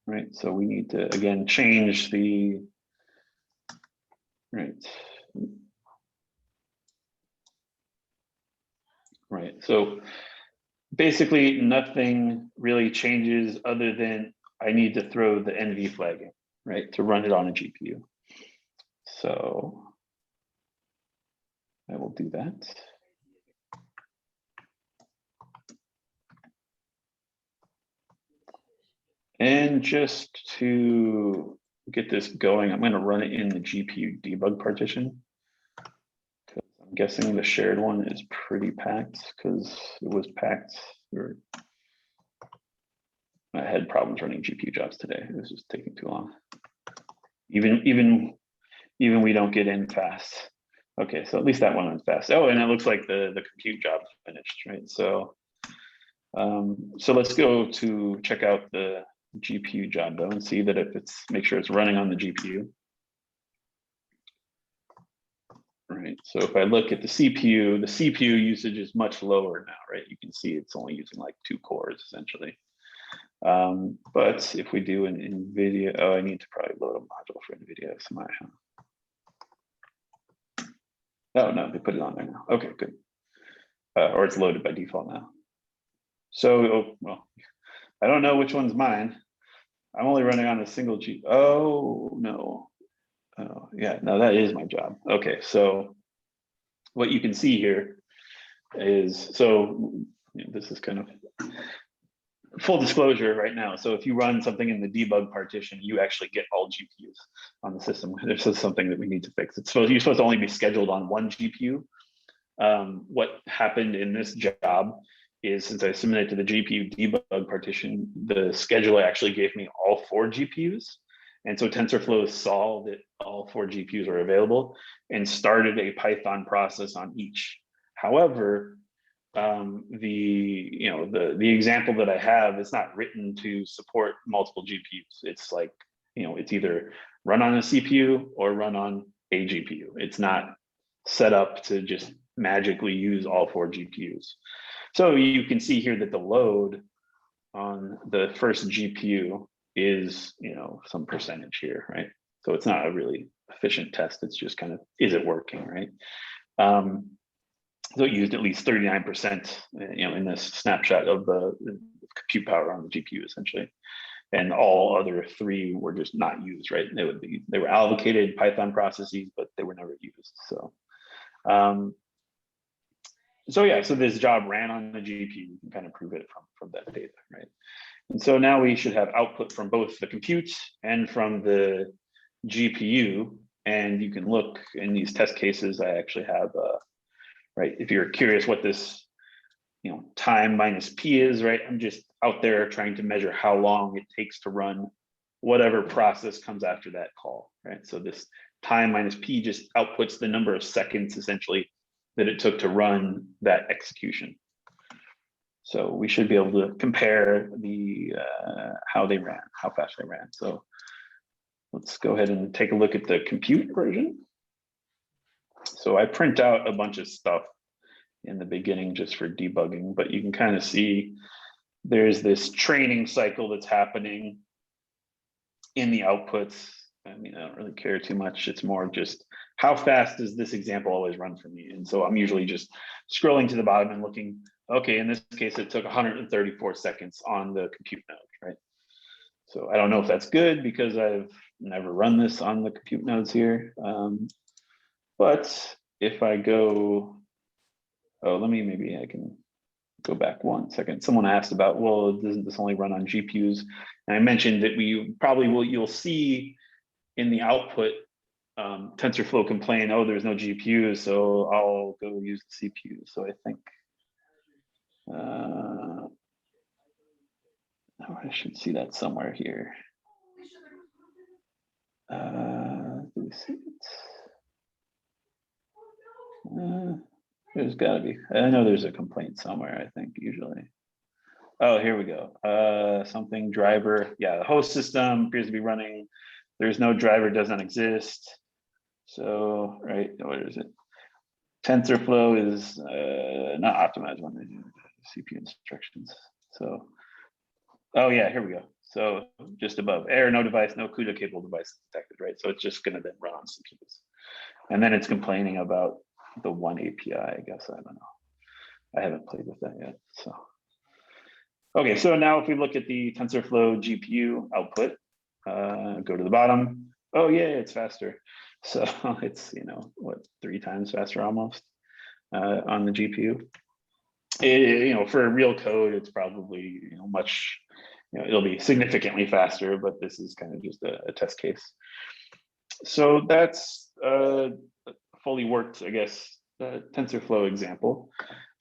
right? So we need to, again, change the, right, so basically nothing really changes other than I need to throw the NV flag in, right, to run it on a GPU. So I will do that. And just to get this going, I'm going to run it in the GPU debug partition. I'm guessing the shared one is pretty packed because it was packed. I had problems running GPU jobs today. It was just taking too long. Even we don't get in fast. Okay, so at least that one went fast. Oh, and it looks like the compute job finished, right? So so let's go to check out the GPU job though and see that if it's, make sure it's running on the GPU. Right, so if I look at the CPU usage is much lower now, right? You can see it's only using like 2 cores essentially. But if we do an NVIDIA, oh, I need to probably load a module for NVIDIA somehow. Oh no, they put it on there now. Okay, good. Or it's loaded by default now. So, oh, well, I don't know which one's mine. I'm only running on a single G. Oh no. Oh yeah, no, that is my job. Okay, so what you can see here is, so this is kind of full disclosure right now. So if you run something in the debug partition, you actually get all GPUs on the system. This is something that we need to fix. You're supposed to only be scheduled on 1 GPU. What happened in this job is, since I submitted to the GPU debug partition, the scheduler actually gave me all 4 GPUs. And so TensorFlow saw that all 4 GPUs are available and started a Python process on each. However, the example that I have is not written to support multiple GPUs. It's like, it's either run on a CPU or run on a GPU. It's not set up to just magically use all 4 GPUs. So you can see here that the load on the first GPU is, some percentage here, right? So it's not a really efficient test. It's just kind of, is it working, right? So it used at least 39%, in this snapshot of the compute power on the GPU essentially. And all other 3 were just not used, right? They were allocated Python processes, but they were never used. So, so this job ran on the GPU. You can kind of prove it from that data, right? And so now we should have output from both the compute and from the GPU. And you can look in these test cases, I actually have, right, if you're curious what this, time minus P is, right? I'm just out there trying to measure how long it takes to run whatever process comes after that call, right? So this time minus P just outputs the number of seconds essentially that it took to run that execution. So we should be able to compare the how fast they ran. So let's go ahead and take a look at the compute version. So I print out a bunch of stuff in the beginning just for debugging, but you can kind of see there's this training cycle that's happening in the outputs. I mean, I don't really care too much. It's more just how fast does this example always run for me? And so I'm usually just scrolling to the bottom and looking, okay, in this case, it took 134 seconds on the compute node, right? So I don't know if that's good because I've never run this on the compute nodes here. But if I go, maybe I can go back 1 second. Someone asked about, well, doesn't this only run on GPUs? And I mentioned that you'll see in the output, TensorFlow complain, oh, there's no GPUs, so I'll go use the CPU. So I think, I should see that somewhere here. Do we see it? There's gotta be, I know there's a complaint somewhere, I think, usually. Oh, here we go. Something driver, yeah, the host system appears to be running. There's no driver, does not exist. So, right, where is it? TensorFlow is not optimized when they do CPU instructions. So, oh yeah, here we go. So just above, error, no device, no CUDA capable device detected, right? So it's just gonna then run on CPUs. And then it's complaining about the one API, I guess, I don't know. I haven't played with that yet, so. Okay, so now if we look at the TensorFlow GPU output, go to the bottom. Oh yeah, it's faster. So it's, what, 3 times faster almost on the GPU. For real code, it's probably, much, it'll be significantly faster, but this is kind of just a test case. So that's fully worked, I guess, TensorFlow example.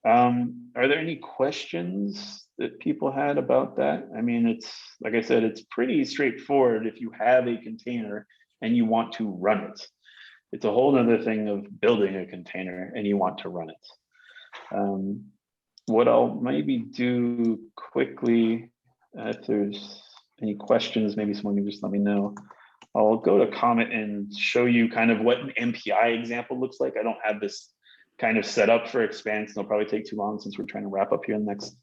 Are there any questions that people had about that? I mean, it's like I said, it's pretty straightforward if you have a container and you want to run it. It's a whole other thing of building a container and you want to run it. What I'll maybe do quickly, if there's any questions, maybe someone can just let me know. I'll go to Comet and show you kind of what an MPI example looks like. I don't have this kind of set up for Expanse. It'll probably take too long since we're trying to wrap up here in the next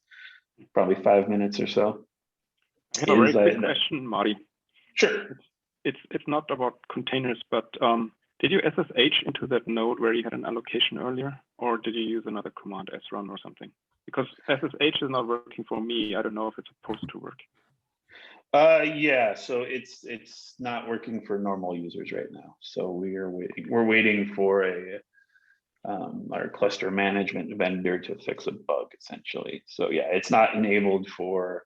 probably 5 minutes or so. I have a very quick question, Marty. Sure. It's not about containers, but did you SSH into that node where you had an allocation earlier, or did you use another command srun or something? Because SSH is not working for me. I don't know if it's supposed to work. Yeah, so it's not working for normal users right now. So we're waiting for our cluster management vendor to fix a bug essentially. So yeah, it's not enabled for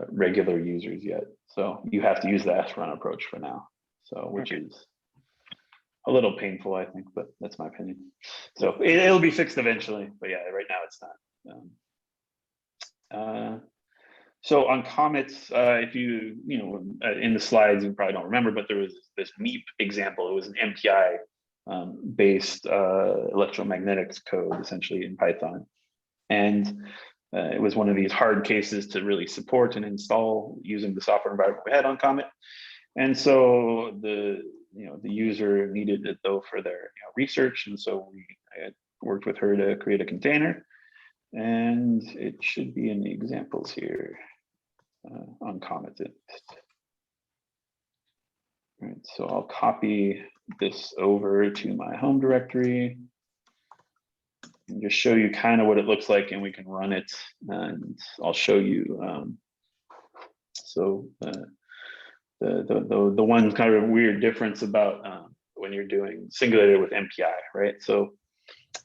regular users yet. So you have to use the srun approach for now. So which is a little painful, I think, but that's my opinion. So it'll be fixed eventually, but yeah, right now it's not. So on Comets, if you in the slides, you probably don't remember, but there was this MEEP example. It was an MPI based electromagnetics code, essentially in Python. And it was one of these hard cases to really support and install using the software environment we had on Comet. And so the user needed it though for their research. And so I worked with her to create a container. And it should be in the examples here on Comet. All right, so I'll copy this over to my home directory and just show you kind of what it looks like, and we can run it. And I'll show you. The one kind of weird difference about when you're doing Singularity with MPI, right? So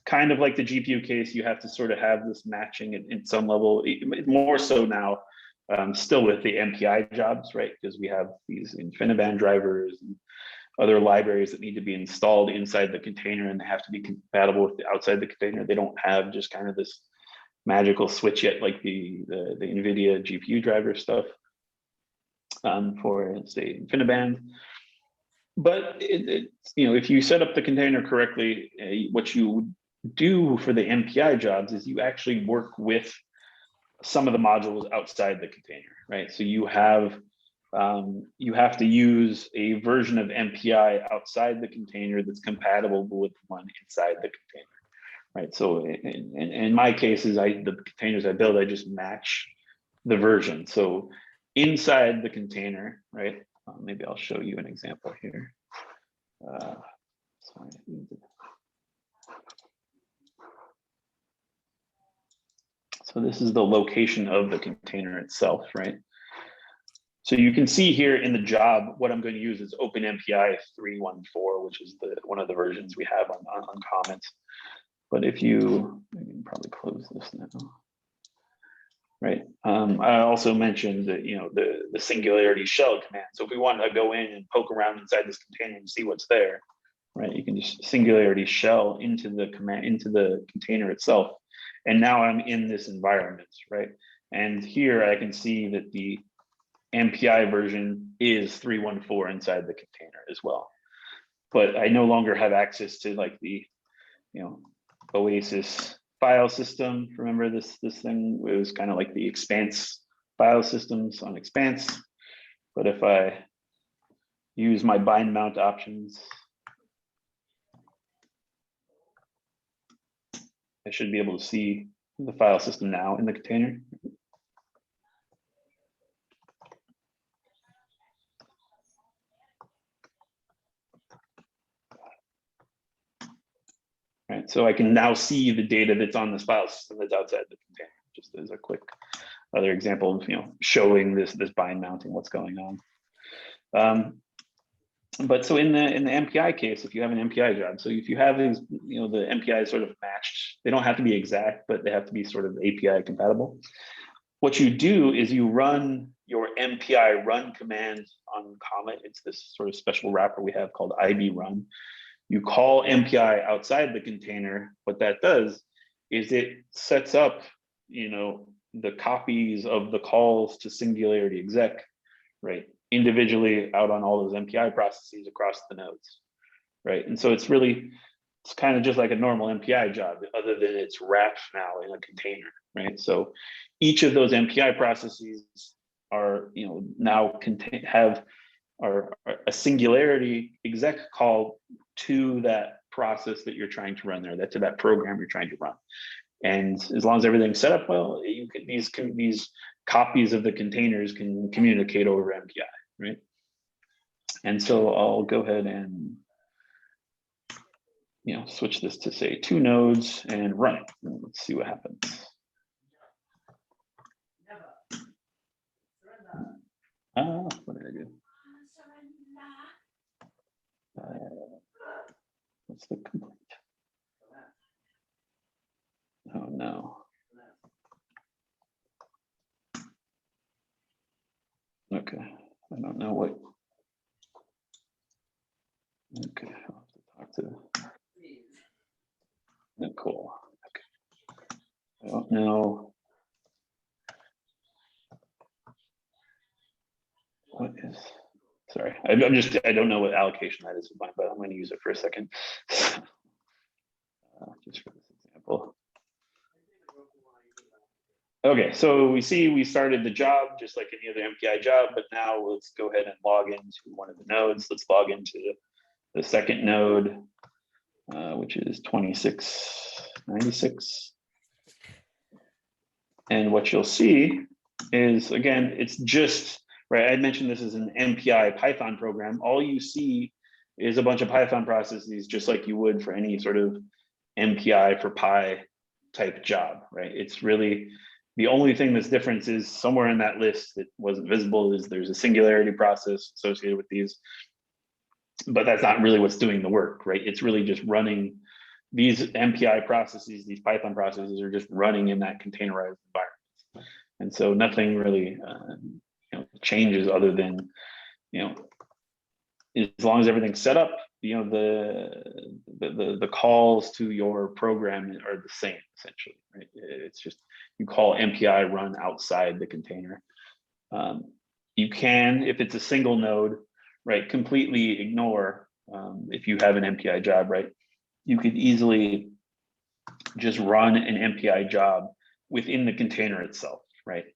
kind of like the GPU case, you have to sort of have this matching in some level, more so now, still with the MPI jobs, right? Because we have these InfiniBand drivers and other libraries that need to be installed inside the container, and they have to be compatible with the outside the container. They don't have just kind of this magical switch yet, like the NVIDIA GPU driver stuff for, say, InfiniBand. But if you set up the container correctly, what you do for the MPI jobs is you actually work with some of the modules outside the container, right? So you have to use a version of MPI outside the container that's compatible with one inside the container, right? So in my cases, the containers I build, I just match the version. So inside the container, right? Maybe I'll show you an example here. Sorry. So this is the location of the container itself, right? So you can see here in the job, what I'm going to use is OpenMPI 3.1.4, which is one of the versions we have on Comet. But if you can probably close this now. Right. I also mentioned that the Singularity shell command. So if we want to go in and poke around inside this container and see what's there, right? You can just Singularity shell into the container itself, and now I'm in this environment, right? And here I can see that the MPI version is 3.1.4 inside the container as well. But I no longer have access to like the Oasis file system. Remember this thing? It was kind of like the Expanse file systems on Expanse. But if I use my bind mount options, I should be able to see the file system now in the container. Right, so I can now see the data that's on this file system that's outside the container. Just as a quick other example of showing this bind mounting, what's going on. But so in the MPI case, if you have an MPI job, so if you have these, the MPI is sort of matched, they don't have to be exact, but they have to be sort of API compatible. What you do is you run your MPI run command on Comet. It's this sort of special wrapper we have called IB run. You call MPI outside the container. What that does is it sets up, the copies of the calls to Singularity exec, right, individually out on all those MPI processes across the nodes, right? And so it's kind of just like a normal MPI job, other than it's wrapped now in a container, right? So each of those MPI processes are, now have a Singularity exec call to that process that you're trying to run there, to that program you're trying to run. And as long as everything's set up well, these copies of the containers can communicate over MPI, right? And so I'll go ahead and switch this to say 2 nodes and run it. And let's see what happens. What did I do? What's the complete? Oh no. Okay, I don't know what. Okay, I'll have to talk to Nicole. Okay. I don't know. What is, sorry, I don't know what allocation that is of mine, but I'm going to use it for a second. Just for this example. Okay, so we started the job just like any other MPI job, but now let's go ahead and log into one of the nodes. Let's log into the second node, which is 2696. And what you'll see is, again, it's just, right, I mentioned this is an MPI Python program. All you see is a bunch of Python processes, just like you would for any sort of MPI for Pi type job, right? It's really, the only thing that's different is somewhere in that list that wasn't visible is there's a Singularity process associated with these, but that's not really what's doing the work, right? It's really just running these MPI processes, these Python processes are just running in that containerized environment. And so nothing really changes other than, as long as everything's set up, the calls to your program are the same, essentially, right? It's just, you call MPI run outside the container. You can, if it's a single node, right, completely ignore, if you have an MPI job, right, you could easily just run an MPI job within the container itself, right?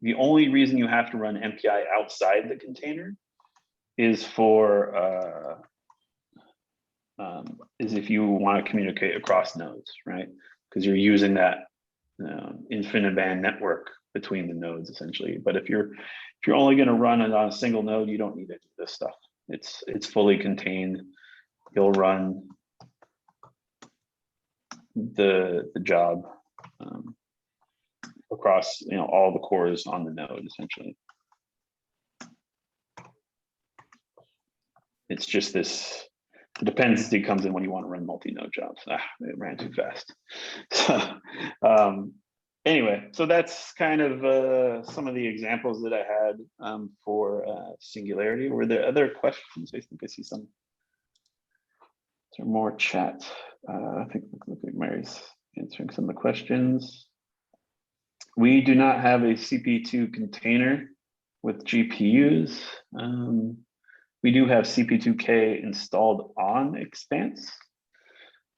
The only reason you have to run MPI outside the container is for is if you want to communicate across nodes, right? Because you're using that InfiniBand network between the nodes, essentially. But if you're only going to run it on a single node, you don't need any of this stuff. It's fully contained. You'll run the job across all the cores on the node, essentially. It's just this, the dependency comes in when you want to run multi-node jobs. It ran too fast. So anyway, so that's kind of some of the examples that I had for Singularity. Were there other questions? I think I see some. Is there more chat? I think looks like Mary's answering some of the questions. We do not have a CP2 container with GPUs. We do have CP2K installed on Expanse.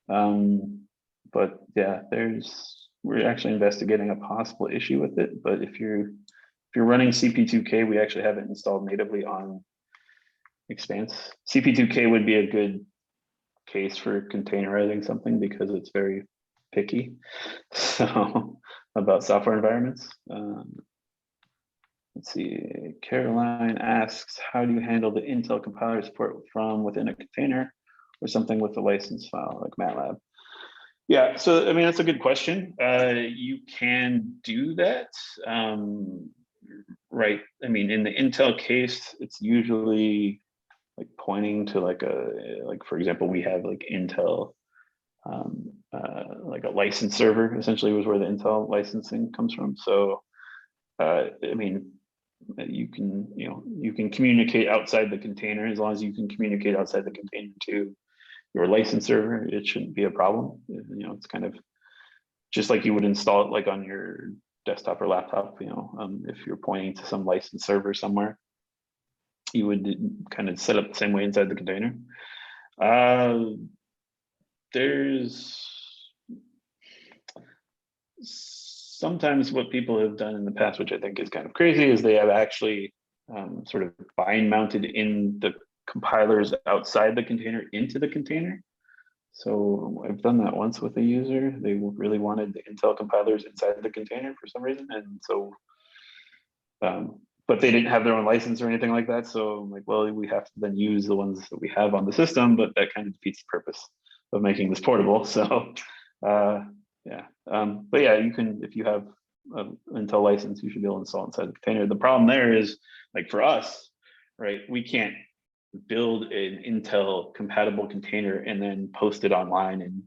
But yeah, we're actually investigating a possible issue with it. But if you're running CP2K, we actually have it installed natively on Expanse. CP2K would be a good case for containerizing something because it's very picky about software environments. Let's see, Caroline asks, how do you handle the Intel compiler support from within a container or something with a license file like MATLAB? Yeah, so I mean, that's a good question. You can do that, right? I mean, in the Intel case, it's usually like pointing to like for example, we have like Intel, like a license server essentially was where the Intel licensing comes from. So, I mean, you can communicate outside the container as long as you can communicate outside the container to your license server, it shouldn't be a problem. You know, it's kind of just like you would install it like on your desktop or laptop. You know, if you're pointing to some license server somewhere, you would kind of set up the same way inside the container. There's sometimes what people have done in the past, which I think is kind of crazy, is they have actually sort of bind mounted in the compilers outside the container into the container. So I've done that once with a user. They really wanted the Intel compilers inside the container for some reason. And so, but they didn't have their own license or anything like that. So I'm like, well, we have to then use the ones that we have on the system, but that kind of defeats the purpose of making this portable. So yeah, but yeah, you can, if you have an Intel license, you should be able to install inside the container. The problem there is, like for us, right, we can't build an Intel compatible container and then post it online and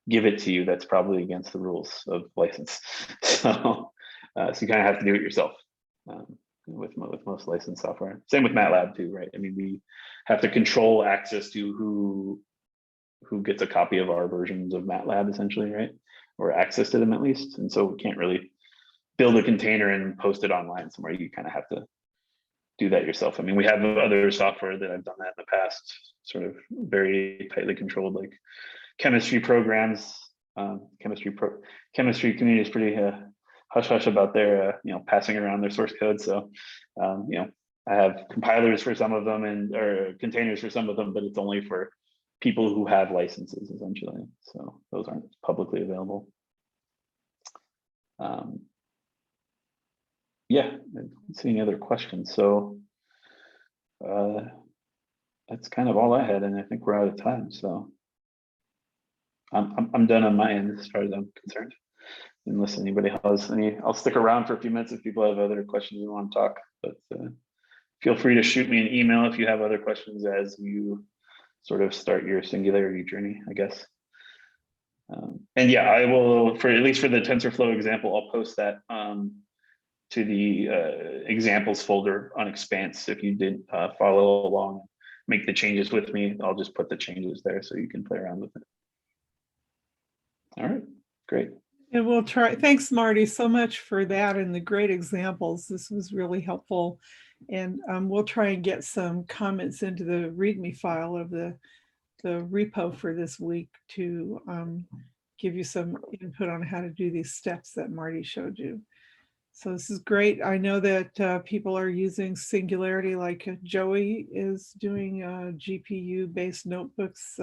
give it to you. That's probably against the rules of license. So, so you kind of have to do it yourself with most licensed software. Same with MATLAB too, right? I mean, we have to control access to who gets a copy of our versions of MATLAB essentially, right? Or access to them at least. And so we can't really build a container and post it online somewhere. You kind of have to do that yourself. I mean, we have other software that I've done that in the past, sort of very tightly controlled, like chemistry programs. Chemistry community is pretty hush hush about their you know, passing around their source code. So you know, I have compilers for some of them or containers for some of them, but it's only for people who have licenses essentially. So those aren't publicly available. Yeah, I don't see any other questions. So that's kind of all I had, and I think we're out of time. So I'm done on my end as far as I'm concerned. Unless anybody has any, I'll stick around for a few minutes if people have other questions you want to talk. But feel free to shoot me an email if you have other questions as you sort of start your Singularity journey, I guess. And yeah, I will, for at least for the TensorFlow example, I'll post that to the examples folder on Expanse. If you did follow along, make the changes with me, I'll just put the changes there so you can play around with it. All right, great. And we'll try. Thanks, Marty, so much for that and the great examples. This was really helpful. And we'll try and get some comments into the README file of the repo for this week to give you some input on how to do these steps that Marty showed you. So this is great. I know that people are using Singularity, like Joey is doing GPU-based notebooks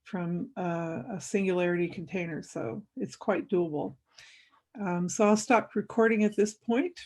from a Singularity container. So it's quite doable. So I'll stop recording at this point.